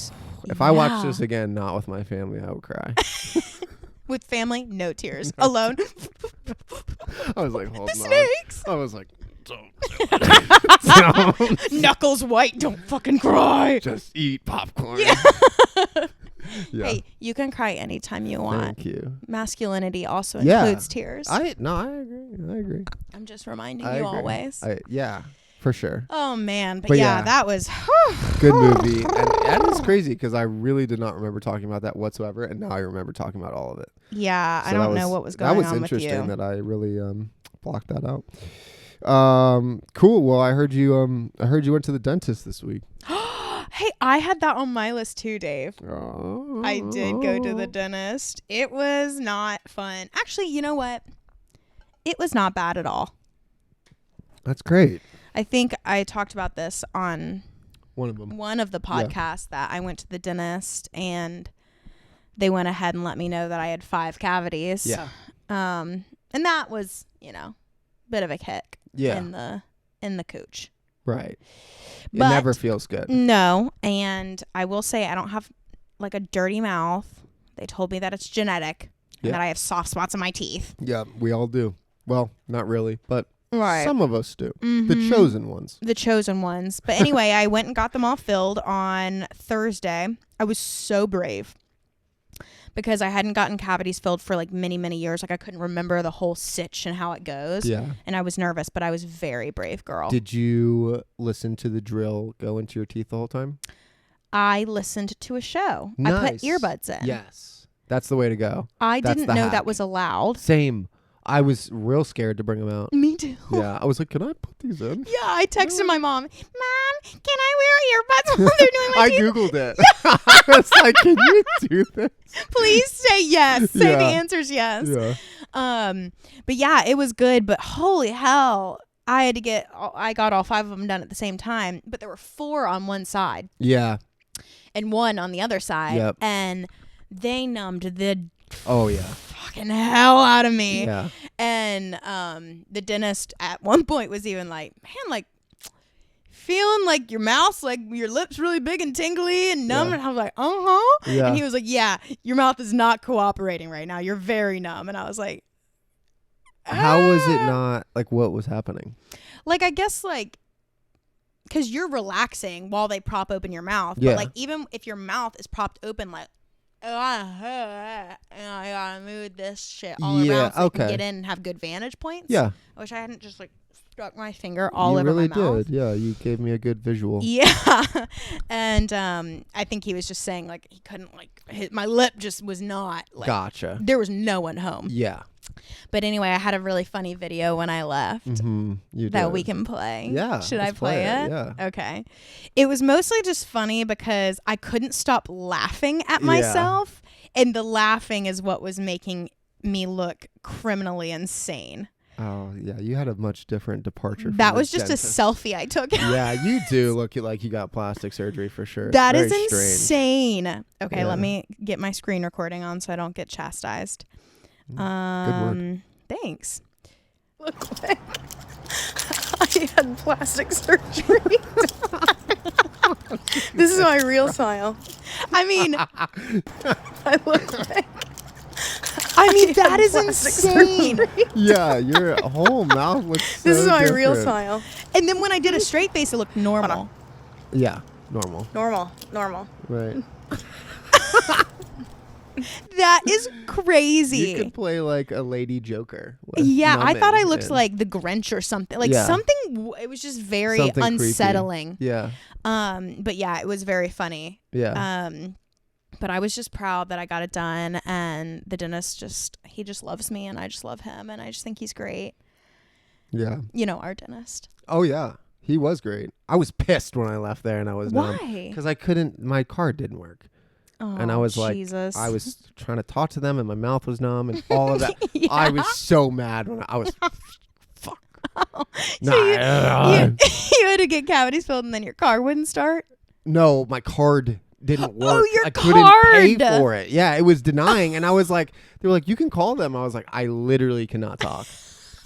if I watched Yeah. this again, not with my family, I would cry. With family, no tears. Alone. I was like, hold The on. snakes. I was like, don't Knuckles white, don't fucking cry. just eat popcorn. Yeah. Yeah. Hey, you can cry anytime you want. Thank you. Masculinity also Yeah. includes tears. I agree. I'm just reminding I you agree. always. Yeah, for sure. Oh man, but But yeah, yeah. that was Good movie. And that is crazy because I really did not remember talking about that whatsoever, and now I remember talking about all of it. Yeah, So I don't know what was going on with you. That was interesting that I really blocked that out. Cool. Well, I heard you went to the dentist this week. Hey, I had that on my list too, Dave. Oh. I did go to the dentist. It was not fun. Actually, you know what? It was not bad at all. That's great. I think I talked about this on One of them. one of the podcasts that I went to the dentist and they went ahead and let me know that I had 5 cavities. Yeah. And that was, a bit of a kick Yeah. in the cooch. Right. It But never feels good. No, and I will say I don't have like a dirty mouth. They told me that it's genetic and Yeah. that I have soft spots in my teeth. Yeah, we all do. Well, not really, but Right. some of us do. The Mhm. chosen ones. The chosen ones. But anyway, I went and got them all filled on Thursday. I was so brave because I hadn't gotten cavities filled for like many, many years. Like I couldn't remember the whole sitch and how it goes. Yeah. And I was nervous, but I was very brave, girl. Did you listen to the drill go into your teeth the whole time? I listened to a show. I Nice. put earbuds in. Yes. That's the way to go. I That's didn't the know hack. that was allowed. Same. I was real scared to bring them out. Me too. Yeah. I was like, can I put these in? Yeah, I texted my mom, Mom, can I wear earbuds while they're doing my I teeth? Googled it. I was like, can you do this? Please say yes. Say the Yeah. answer's yes. Yeah. But yeah, it was good, but holy hell. I got all 5 of them done at the same time, but there were 4 on one side Yeah. and 1 on the other side. Yep. And they numbed the Oh, yeah. fucking hell out of me. Yeah. And the dentist at one point was even like, man, like feeling like your mouth's like your lips really big and tingly and numb. Yeah. And I was like, uh-huh. Yeah. And he was like, yeah, your mouth is not cooperating right now. You're very numb. And I was like, How was it "Ah." not, like, what was happening? Like, I guess, like, because you're relaxing while they prop open your mouth. Yeah. But, like, even if your mouth is propped open, like, I gotta move this shit all Yeah, around so I can okay. get in and have good vantage points. Yeah. I wish I hadn't just, like, stuck my finger all you over really my mouth. did. Yeah. You gave me a good visual. Yeah. And I think he was just saying, like, he couldn't, like, my lip just was not, like, Gotcha. there was no one home. Yeah. But anyway, I had a really funny video when I left. Mm-hmm. You That did. we can play. Yeah, Should I let's play play it? it, yeah. Okay. It was mostly just funny because I couldn't stop laughing at Yeah. myself. And the laughing is what was making me look criminally insane. Oh, yeah. You had a much different departure. From That the was just dentist. a selfie I took. Yeah, you do look like you got plastic surgery for sure. That It's is very strange. insane. Okay, Yeah. let me get my screen recording on so I don't get chastised. Good work. Thanks. Look like I had plastic surgery. This is my real smile. I mean, I look like. I mean, that is insane. Yeah, your whole mouth looks so This is my real different. smile. And then when I did a straight face, it looked normal. Yeah, normal. Normal. Right. That is crazy. You could play like a lady Joker. with Yeah, I thought I numbing looked and- like the Grinch or something. Like Yeah. something. It was just very Something creepy. unsettling. Yeah, But yeah, it was very funny. yeah. But I was just proud that I got it done, and the dentist he just loves me, and I just love him, and I just think he's great. Yeah. You know, our dentist. Oh yeah, he was great. I was pissed when I left there, and I was Why? because I couldn't. My card didn't work, Oh, and I was Jesus. like, I was trying to talk to them, and my mouth was numb, and all of that. Yeah. I was so mad when I was. Fuck. So you had to get cavities filled, and then your car wouldn't start. No, my card didn't work. your I couldn't pay card. for it. Yeah, it was denying, and I was like, they were like, you can call them. I was like, I literally cannot talk.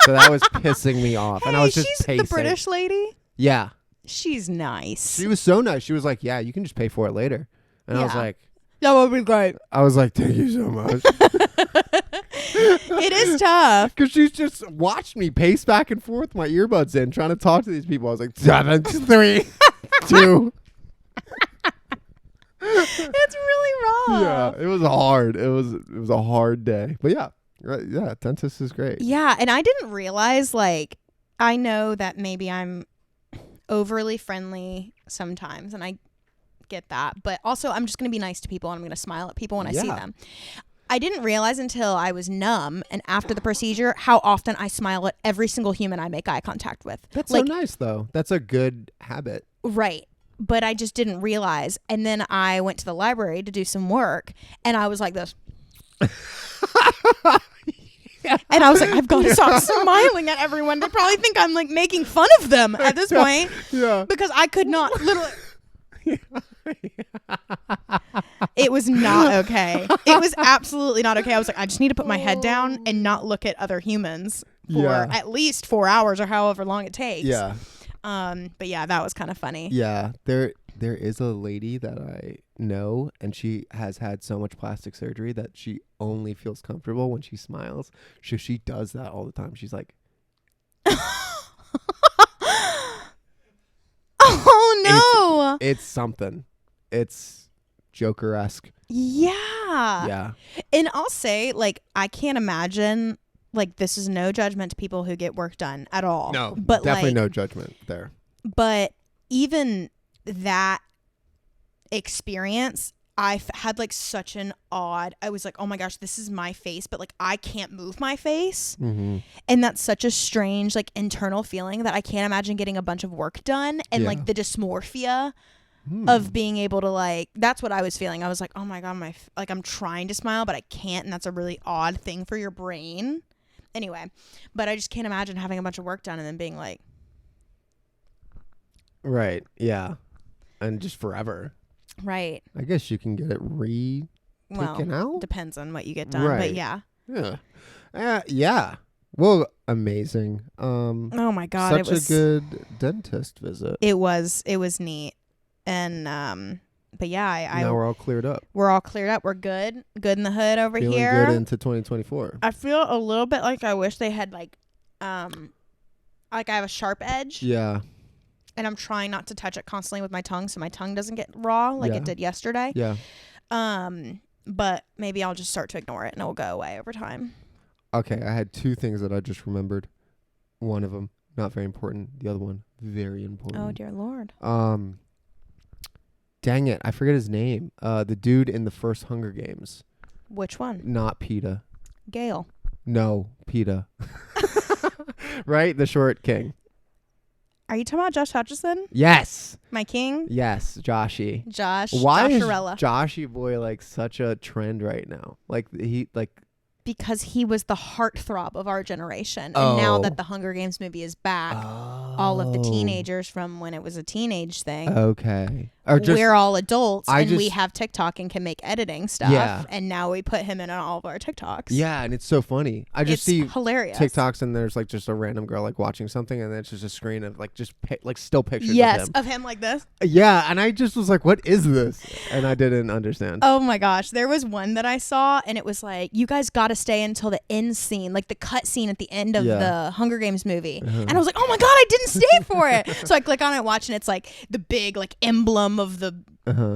So that was pissing me off, and I was just she's pacing. the British lady. Yeah, She's nice. she was so nice. She was like, yeah, you can just pay for it later, and I was Yeah. like, That would be great. I was like, thank you so much. It is tough. Because she's just watched me pace back and forth, my earbuds in, trying to talk to these people. I was like, 7, 3, 2. It's really rough. Yeah, it was hard. It was a hard day. But yeah, right, yeah, dentist is great. Yeah, and I didn't realize, like, I know that maybe I'm overly friendly sometimes, and I get that, but also I'm just going to be nice to people, and I'm going to smile at people when I see them. I didn't realize until I was numb and after the procedure how often I smile at every single human I make eye contact with. That's so nice, though. That's a good habit. Right. But I just didn't realize. And then I went to the library to do some work, and I was like this. And I was like, I've got to stop smiling at everyone. They probably think I'm like making fun of them at this point. Yeah. Because I could not literally. It was not okay. It was absolutely not okay. I was like, I just need to put my head down and not look at other humans for at least 4 hours or however long it takes. Yeah. But yeah, that was kind of funny. Yeah. There is a lady that I know, and she has had so much plastic surgery that she only feels comfortable when she smiles. She does that all the time. She's like, oh no. It's something. It's Joker-esque. Yeah. Yeah. And I'll say, like, I can't imagine, like, this is no judgment to people who get work done at all. No, but definitely like, no judgment there. But even that experience, had like such an odd, I was like, oh my gosh, this is my face, but like I can't move my face. Mm-hmm. And that's such a strange like internal feeling that I can't imagine getting a bunch of work done, and like the dysmorphia of being able to like, that's what I was feeling. I was like, oh my God, like I'm trying to smile, but I can't. And that's a really odd thing for your brain. Anyway, but I just can't imagine having a bunch of work done and then being like. Right. Yeah. And just forever. Right. I guess you can get it taken out. Depends on what you get done. Right. But yeah. Yeah. Yeah. Well, amazing. Oh my God. Such a good dentist visit. It was neat. And but yeah, now we're all cleared up. We're all cleared up. We're good. Good in the hood over Feeling here. good into 2024. I feel a little bit like I wish they had like I have a sharp edge. Yeah. And I'm trying not to touch it constantly with my tongue so my tongue doesn't get raw like it did yesterday. Yeah. But maybe I'll just start to ignore it and it will go away over time. Okay, I had two things that I just remembered. One of them, not very important. The other one, very important. Oh, dear Lord. Dang it, I forget his name. The dude in the first Hunger Games. Which one? Not PETA. Gale. No, PETA. Right? The short king. Are you talking about Josh Hutcherson? Yes. My king? Yes, Joshy. Why Josharella. Is Joshy boy like such a trend right now? Like because he was the heartthrob of our generation. And now that the Hunger Games movie is back, all of the teenagers from when it was a teenage thing. Okay. We're all adults and we have TikTok and can make editing stuff. Yeah. And now we put him in all of our TikToks. Yeah, and it's so funny. I just see hilarious TikToks and there's like just a random girl like watching something and then it's just a screen of like just like still pictures of him like this. Yeah, and I just was like, what is this? And I didn't understand. Oh my gosh. There was one that I saw and it was like, you guys got to stay until the end scene, like the cut scene at the end of the Hunger Games movie. And I was like, oh my God, I didn't stay for it. So I click on it, watch, and it's like the big like emblem of the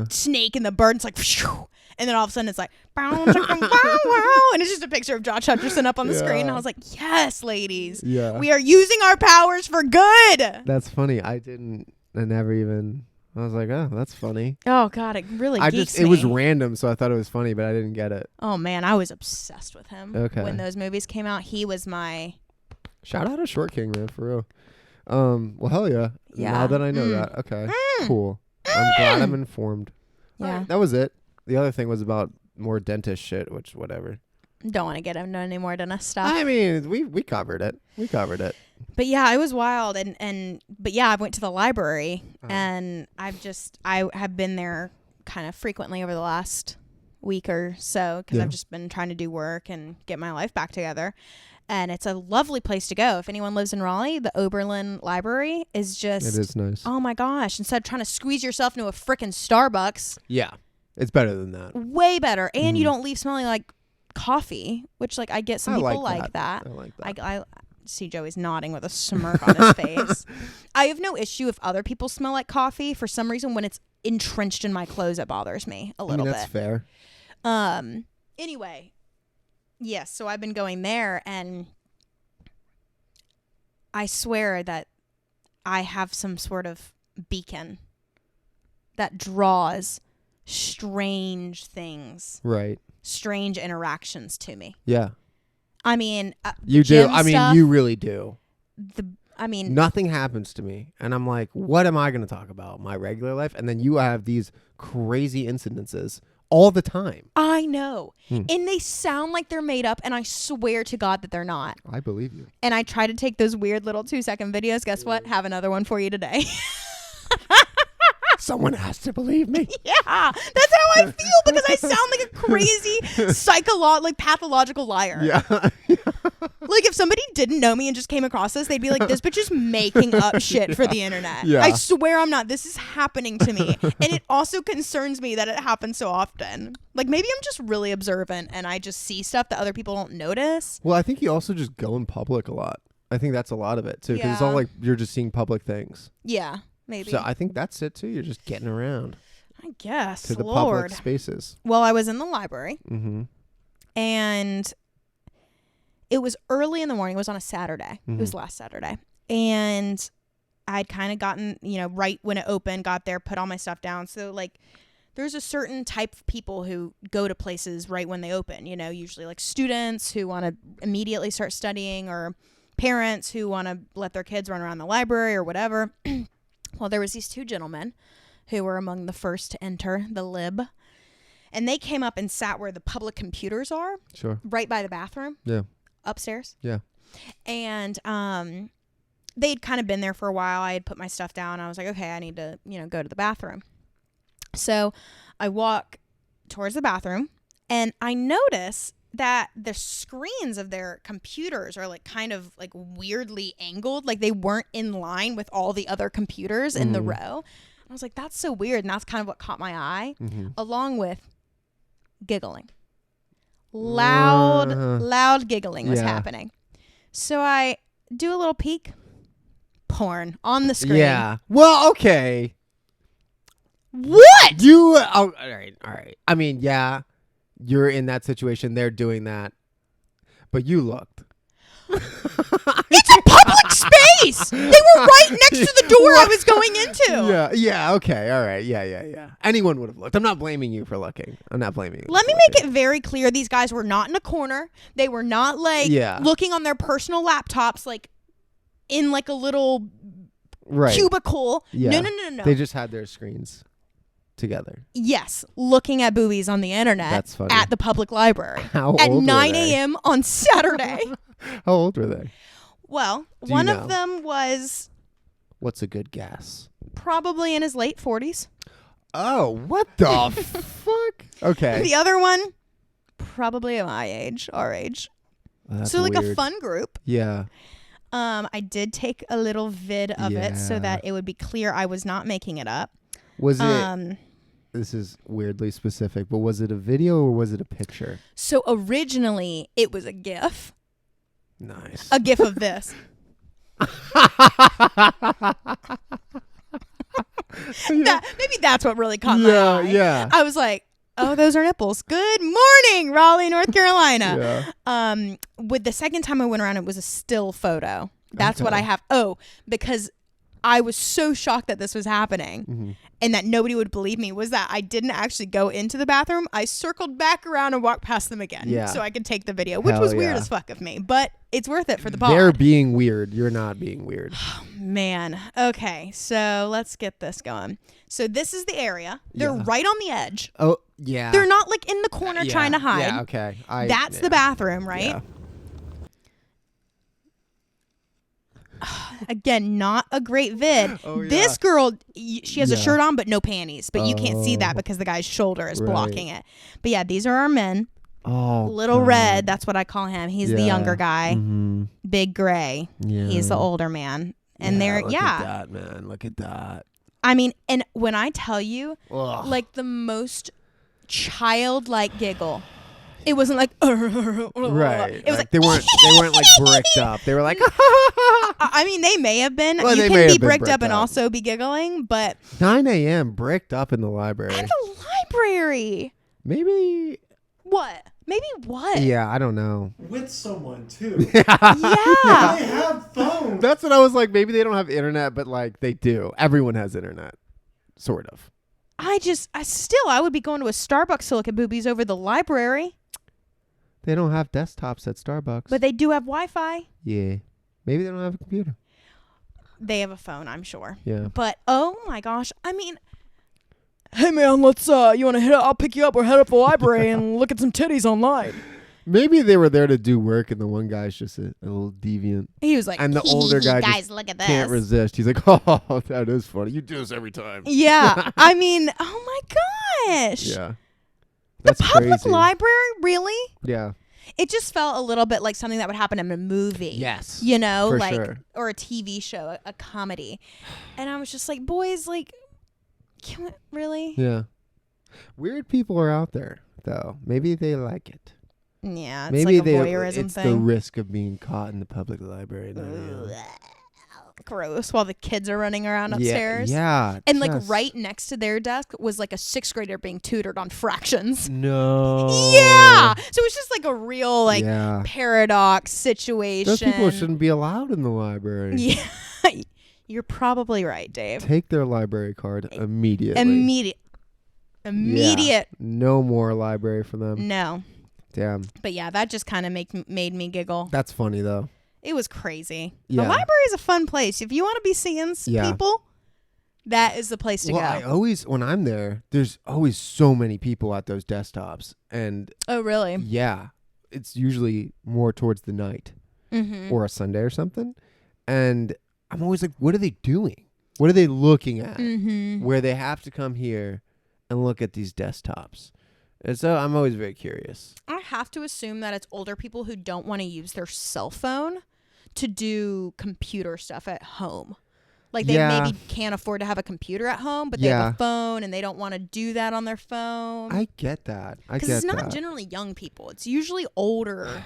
snake and the bird. It's like, phew, and then all of a sudden it's like, bow, and it's just a picture of Josh Hutcherson up on the screen. And I was like, yes, ladies, we are using our powers for good. That's funny. I was like, oh, that's funny. Oh God, it really geeks me. It was random, so I thought it was funny, but I didn't get it. Oh man, I was obsessed with him. Okay. When those movies came out, he was my. Shout out to Short King, man, for real. Well, hell yeah. Now that I know that, okay, cool. I'm glad I'm informed. Yeah. Right, that was it. The other thing was about more dentist shit, which whatever. Don't want to get into any more dentist stuff. I mean, we covered it. But yeah, it was wild, but yeah, I went to the library and I have been there kind of frequently over the last week or so because I've just been trying to do work and get my life back together. And it's a lovely place to go. If anyone lives in Raleigh, the Oberlin Library is just... It is nice. Oh my gosh. Instead of trying to squeeze yourself into a frickin' Starbucks. Yeah. It's better than that. Way better. And you don't leave smelling like coffee, which like I get some people like that. I like that. I see Joey's nodding with a smirk on his face. I have no issue if other people smell like coffee. For some reason, when it's entrenched in my clothes that bothers me a little that's bit. fair. Anyway, yes, so I've been going there, and I swear that I have some sort of beacon that draws strange things, Right. strange interactions to me. Yeah. I mean, You do. gym I mean, stuff, you really do. Nothing happens to me, and I'm like, what am I going to talk about? My regular life? And then you have these crazy incidences all the time. I know. And they sound like they're made up, and I swear to God that they're not. I believe you. And I try to take those weird little 2-second videos. Guess what? Have another one for you today. Someone has to believe me. Yeah, that's how I feel, because I sound like a crazy pathological liar. Yeah. Like, if somebody didn't know me and just came across this, they'd be like, this bitch is making up shit for the internet. Yeah. I swear I'm not. This is happening to me. And it also concerns me that it happens so often. Like, maybe I'm just really observant and I just see stuff that other people don't notice. Well, I think you also just go in public a lot. I think that's a lot of it, too, because it's all Yeah. like you're just seeing public things. Yeah, maybe. So I think that's it, too. You're just getting around I guess. to the Lord. public spaces. Well, I was in the library, Mm-hmm. and it was early in the morning. It was on a Saturday. It was last Saturday. And I'd kind of gotten, right when it opened, got there, put all my stuff down. So, like, there's a certain type of people who go to places right when they open, usually like students who want to immediately start studying, or parents who want to let their kids run around the library or whatever. Well, there was these two gentlemen who were among the first to enter the lib. And they came up and sat where the public computers are, Sure. right by the bathroom. Yeah. Upstairs. Yeah. And they'd kind of been there for a while. I had put my stuff down. I was like, okay, I need to, go to the bathroom. So I walk towards the bathroom, and I notice that the screens of their computers are like kind of like weirdly angled, like they weren't in line with all the other computers in the row. I was like, that's so weird. And that's kind of what caught my eye, along with giggling. Loud giggling was happening. So I do a little peek. Porn on the screen. Yeah. Well, okay. What? All right. I mean, yeah, you're in that situation. They're doing that. But you looked. It's a public space. They were right next to the door I was going into. Yeah, okay, all right. Yeah. Anyone would have looked. I'm not blaming you for looking. I'm not blaming you. Let me make it very clear. These guys were not in a corner. They were not like looking on their personal laptops, like in like a little cubicle. Yeah. No. They just had their screens together. Yes, looking at boobies on the internet. That's funny. At the public library. How at old 9 were they? a.m. on Saturday. How old were they? Well, Do one you of know? them was What's a good guess? probably in his late 40s. Oh, what the fuck? Okay. The other one, probably at my age, our age. That's so like weird. a fun group. Yeah. I did take a little vid of it so Yeah. that it would be clear I was not making it up. Was it, this is weirdly specific, but was it a video or was it a picture? So originally it was a GIF. Nice. A GIF of this. Maybe that's what really caught my eye. Yeah. I was like, oh, those are nipples. Good morning, Raleigh, North Carolina. Yeah. With the second time I went around, it was a still photo. That's what Okay. I have. Oh, because I was so shocked that this was happening and that nobody would believe me, was that I didn't actually go into the bathroom. I circled back around and walked past them again so I could take the video, which was weird as fuck of me, but it's worth it for the pod. They're being weird. You're not being weird. Man. Okay, so let's get this going. So this is the area. They're right on the edge. Oh, yeah. They're not like in the corner trying to hide. Yeah, okay. That's the bathroom, right? Yeah. Again, not a great vid. Oh, This yeah. girl, she has a Yeah. shirt on but no panties, but you can't see that because the guy's shoulder is Right. blocking it. But yeah, these are our men. Oh, Little God. Red, that's what I call him. He's the Yeah. younger guy. Mhm. Big Gray, Yeah. he's the older man. And look at that, man. Look at that. I mean, and when I tell you, Ugh. like the most childlike giggle. It wasn't like Right. It was like they weren't like bricked up. They were like I mean, they may have been. Well, you they can may be have been bricked up bricked and up. also be giggling, but 9 a.m. bricked up in the library. at the library. Maybe. What? Maybe what? Yeah, I don't know. With someone too. Yeah. They have phones. That's what I was like. Maybe they don't have internet, but like they do. Everyone has internet, sort of. I would be going to a Starbucks to look at boobies over the library, They don't have desktops at Starbucks. but they do have Wi-Fi. yeah, maybe they don't have a computer. They have a phone, I'm sure. Yeah. But oh my gosh, I mean, hey man, let's you want to head? I'll pick you up or head up the library and look at some titties online. Maybe they were there to do work, and the one guy's just a little deviant, He was like, and the older guy Guys, just look at this. can't resist. He's like, "Oh, that is funny. You do this every time." yeah. I mean, oh my gosh. Yeah. The That's public crazy. library, really? Yeah. It just felt a little bit like something that would happen in a movie. Yes. You know, For like, sure. or a TV show, a comedy. And I was just like, boys, like, really? Yeah. Weird people are out there, though. Maybe they like it. Yeah, it's Maybe like a voyeurism it's the thing. risk of being caught in the public library. Gross. While the kids are running around upstairs. Yeah. And like just- right next to their desk was like a 6th grader being tutored on fractions. No. Yeah. So it's just like a real like Yeah. paradox situation. Those people shouldn't be allowed in the library. Yeah. You're probably right, Dave. Take their library card immediately. Immediate. Yeah. No more library for them. No. Damn. But yeah, that just kind of made me giggle. That's funny, though. It was crazy. Yeah. The library is a fun place. If you want to be seeing people, that is the place to go. When I'm there, there's always so many people at those desktops. And Oh, really? yeah, it's usually more towards the night Mm-hmm. or a Sunday or something. And I'm always like, what are they doing? What are they looking at? Mm-hmm. Where they have to come here and look at these desktops. And so I'm always very curious. I have to assume that it's older people who don't want to use their cell phone to do computer stuff at home. Like they maybe can't afford to have a computer at home, but they have a phone and they don't want to do that on their phone. I get that. Because it's not generally young people. It's usually older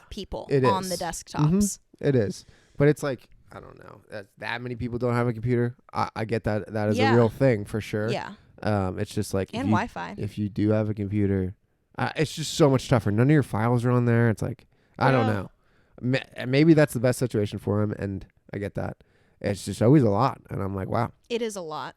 people it on is. the desktops. It is. But it's like, I don't know. That many people don't have a computer. I get that. That is Yeah. a real thing for sure. Yeah. It's just like And Wi-Fi. If you do have a computer, it's just so much tougher. None of your files are on there. It's like, I don't know. Maybe that's the best situation for him, and I get that. It's just always a lot, and I'm like, wow. It is a lot.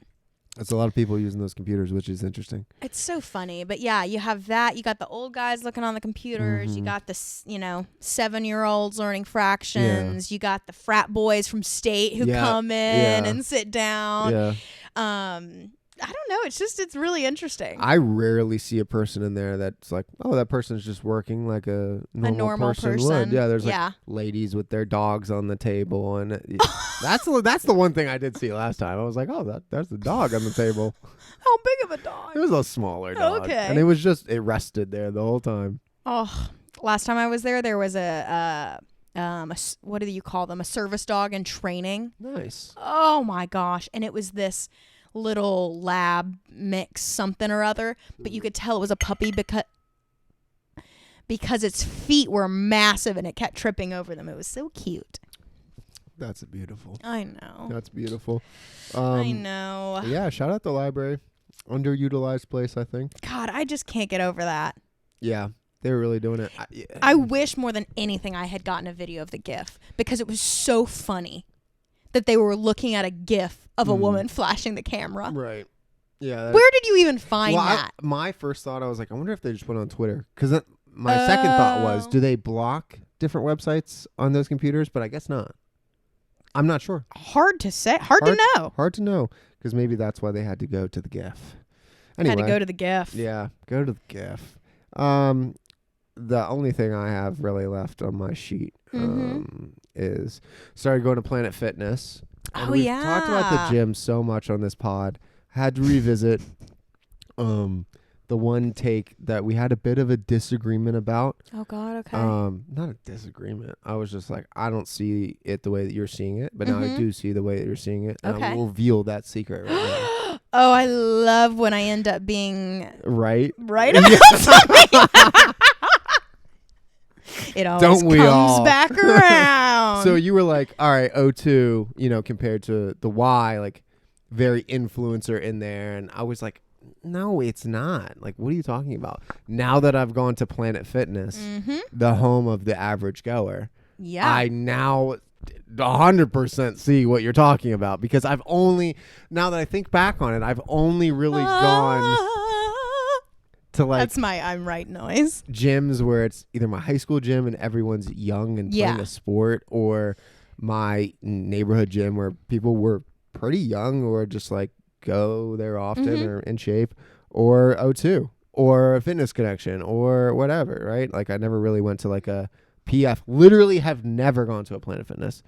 It's a lot of people using those computers, which is interesting. It's so funny. But yeah, you have that. You got the old guys looking on the computers. You Mhm. got the, 7-year-olds learning fractions. You got the frat boys from state who come in and sit down. Yeah. I don't know. It's really interesting. I rarely see a person in there that's like, oh, that person's just working like a normal person would. Yeah, there's like ladies with their dogs on the table, and that's the one thing I did see last time. I was like, oh, there's the dog on the table. How big of a dog? It was a smaller dog, Okay. and it rested there the whole time. Oh, last time I was there was a what do you call them? A service dog in training. Nice. Oh my gosh! And it was this little lab mix something or other, but you could tell it was a puppy because its feet were massive and it kept tripping over them. It was so cute. That's beautiful. I know. That's beautiful. I know. Yeah, shout out the library. Underutilized place, I think. God, I just can't get over that. Yeah, they're really doing it. I wish more than anything I had gotten a video of the GIF because it was so funny that they were looking at a GIF of a woman flashing the camera. Right. Yeah. Where did you even find that? My first thought, I was like, I wonder if they just put it on Twitter. Because my second thought was, do they block different websites on those computers? But I guess not. I'm not sure. Hard to say. Hard to know. Hard to know. Because maybe that's why they had to go to the GIF. Anyway. Had to go to the GIF. Yeah, go to the GIF. The only thing I have really left on my sheet is started going to Planet Fitness. And we've talked about the gym so much on this pod. Had to revisit the one take that we had a bit of a disagreement about. Oh God, okay. Not a disagreement. I was just like, I don't see it the way that you're seeing it, but now I do see the way that you're seeing it. And I will reveal that secret right now. Oh, I love when I end up being right about something. It always Don't we comes all? back around. So you were like, all right, O2, compared to the Y, like very influencer in there. And I was like, no, it's not. Like, what are you talking about? Now that I've gone to Planet Fitness, the home of the average goer, I now 100% see what you're talking about, because now that I think back on it, I've only really gone to like that's my I'm right noise. gyms where it's either my high school gym and everyone's young and playing a sport, or my neighborhood gym where people were pretty young or just like go there often or in shape, or O2 or a Fitness Connection or whatever, right? Like I never really went to like a PF. Literally have never gone to a Planet Fitness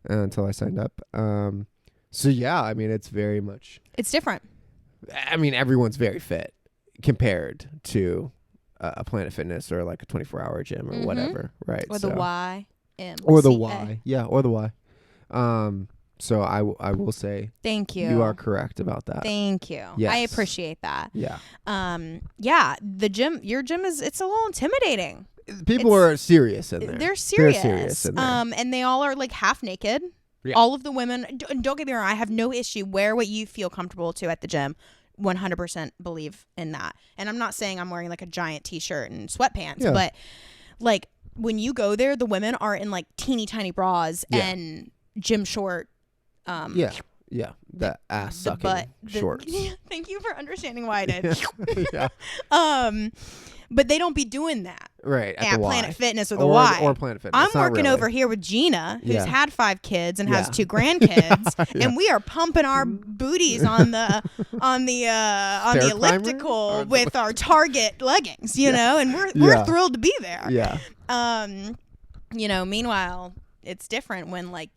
until I signed up. So yeah, I mean, it's very much, It's different. I mean, everyone's very fit compared to a Planet Fitness or like a 24-hour gym or whatever, right? Or the YMCA. Or the Y. Yeah, or the Y. So I will say Thank you. you are correct about that. Thank you. Yes. I appreciate that. Yeah. Yeah, your gym it's a little intimidating. People are serious in there. They're serious. They're serious in there. And they all are like half naked. Yeah. All of the women, don't get me wrong, I have no issue. Wear what you feel comfortable to at the gym. 100% believe in that. And I'm not saying I'm wearing like a giant t-shirt and sweatpants, but like when you go there, the women are in like teeny tiny bras and gym short. Yeah. The ass sucking shorts. Thank you for understanding why I did. Yeah. But they don't be doing that. Right. At the Planet Y. Fitness or the Y. Or Planet Fitness. I'm Not working really. over here with Gina, who's had 5 kids and has 2 grandkids, and we are pumping our booties on the elliptical with our Target leggings, you know, and we're thrilled to be there. Yeah. Meanwhile, it's different when like,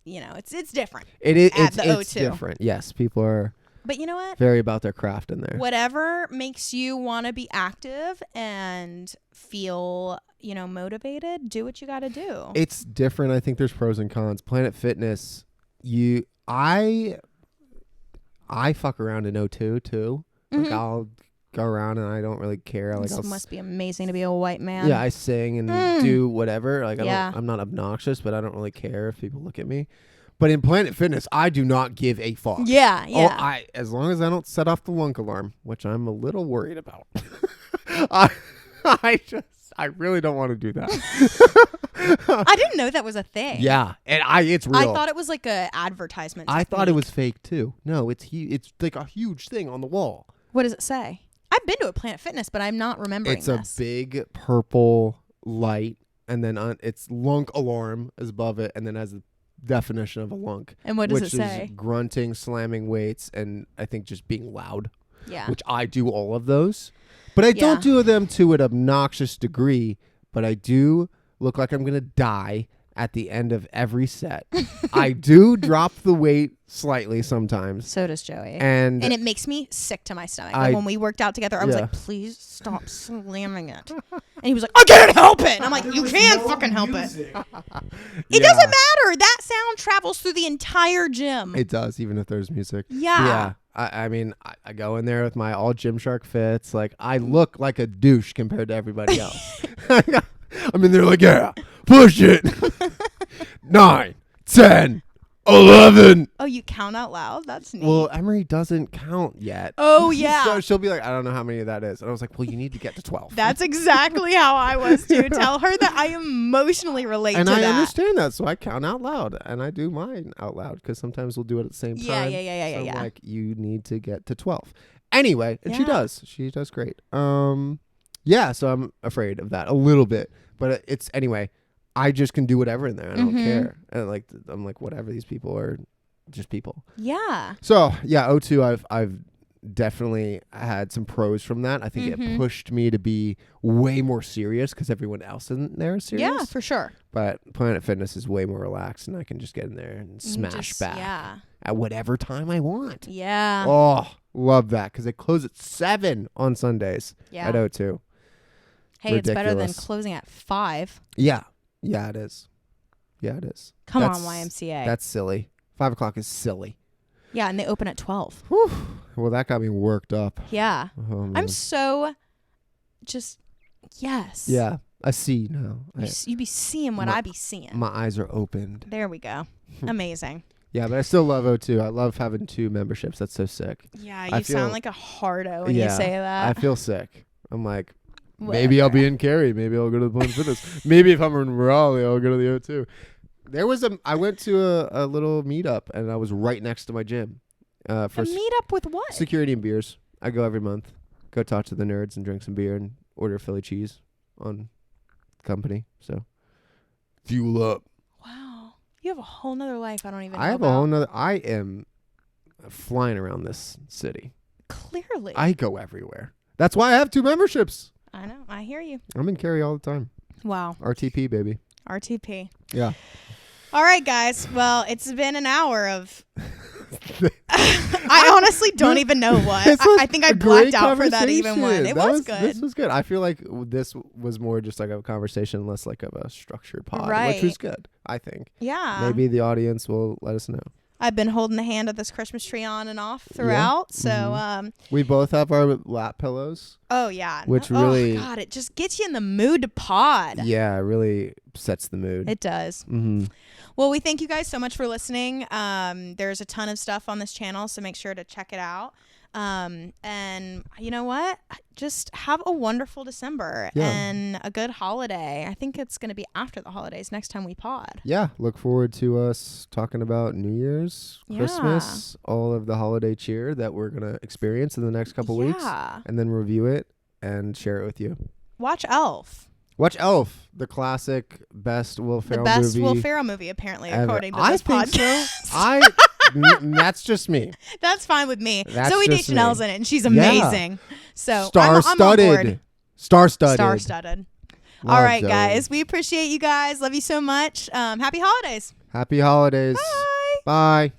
it's different. It's the O2. different. Yes, people are. But you know what? Very about their craft in there. Whatever makes you want to be active and feel, motivated, do what you got to do. It's different. I think there's pros and cons. Planet Fitness, I fuck around in O2 too. Like I'll go around and I don't really care. Like This must be amazing to be a white man. Yeah, I sing and do whatever. Like I'm not obnoxious, but I don't really care if people look at me. But in Planet Fitness, I do not give a fuck. Yeah. As long as I don't set off the lunk alarm, which I'm a little worried about. I really don't want to do that. I didn't know that was a thing. Yeah, and it's real. I thought it was like a advertisement. I thought it was fake too. No, it's like a huge thing on the wall. What does it say? I've been to a Planet Fitness, but I'm not remembering this. It's a big purple light, and then it's lunk alarm is above it, and then has a definition of a lunk. And what does it say? Which is grunting, slamming weights, and I think just being loud. Yeah. Which I do all of those. But I don't do them to an obnoxious degree, but I do look like I'm going to die at the end of every set. I do drop the weight slightly sometimes. So does Joey. And it makes me sick to my stomach. Like when we worked out together, I was like, please stop slamming it. And he was like, I can't help it. And I'm like, you can fucking help it. It doesn't matter. That sound travels through the entire gym. It does, even if there's music. Yeah. I mean, I go in there with my all Gymshark fits. Like, I look like a douche compared to everybody else. I'm in there like, yeah, push it. 9, 10, 11. Oh, you count out loud? That's neat. Well, Emery doesn't count yet. Oh, yeah. So she'll be like, I don't know how many of that is. And I was like, well, you need to get to 12. That's exactly how I was, too. Tell her that I emotionally relate to that. And I understand that. So I count out loud. And I do mine out loud because sometimes we'll do it at the same time. Yeah. So I'm like, you need to get to 12. Anyway, and she does. She does great. Yeah, so I'm afraid of that a little bit. But it's, anyway, I just can do whatever in there. I don't care. And I'm like, whatever, these people are just people. Yeah. So, yeah, O2, I've definitely had some pros from that. I think it pushed me to be way more serious because everyone else in there is serious. Yeah, for sure. But Planet Fitness is way more relaxed, and I can just get in there and smash back at whatever time I want. Yeah. Oh, love that because they close at 7 on Sundays at O2. Hey, Ridiculous. It's better than closing at 5. Yeah. Yeah, it is. Yeah, it is. Come on, YMCA. That's silly. 5 o'clock is silly. Yeah, and they open at 12. Whew. Well, that got me worked up. Yeah. Oh, I'm so just, yes. Yeah. I see now. You be seeing what my- I be seeing. My eyes are opened. There we go. Amazing. Yeah, but I still love O2. I love having 2 memberships. That's so sick. Yeah, I you feel- sound like a hardo when you say that. I feel sick. I'm like, maybe I'll be Whatever. in Cary. Maybe I'll go to the Planet Fitness. Maybe if I'm in Raleigh, I'll go to the O2. I went to a little meetup, and I was right next to my gym. For A meetup with what? security and beers. I go every month. Go talk to the nerds and drink some beer and order Philly cheese on company. So fuel up. Wow. You have a whole nother life I don't even know I have about. a whole nother. I am flying around this city. Clearly. I go everywhere. That's why I have 2 memberships. I know. I hear you. I'm in Cary all the time. Wow. RTP, baby. RTP. Yeah. All right, guys. Well, it's been an hour of. I honestly don't even know what. This was I think I a great blacked out for that even one. conversation. It That was good. This was good. I feel like this was more just like a conversation, less like of a structured pod, which Right. was good, I think. Yeah. Maybe the audience will let us know. I've been holding the hand of this Christmas tree on and off throughout. So, Mhm. We both have our lap pillows. oh yeah. Which Oh, really- God, it just gets you in the mood to pod. Yeah, it really sets the mood. It does. Mm-hmm. Well, we thank you guys so much for listening. There's a ton of stuff on this channel, so make sure to check it out. And you know what? Just have a wonderful December Yeah. and a good holiday. I think it's going to be after the holidays next time we pod. Yeah, look forward to us talking about New Year's, Yeah. Christmas, all of the holiday cheer that we're going to experience in the next couple weeks, Yeah. and then review it and share it with you. Watch Elf. Watch Elf, the classic best Will The Ferrell best movie Will Ferrell movie, apparently, ever. according to I this think podcast. That's just me. That's fine with me. That's Zoe just Deschanel's me. in it, and she's amazing. So I'm on Star-studded. board. Star-studded. Star-studded. Love All right, Zoe. guys. We appreciate you guys. Love you so much. Happy holidays. Happy holidays. Bye. Bye.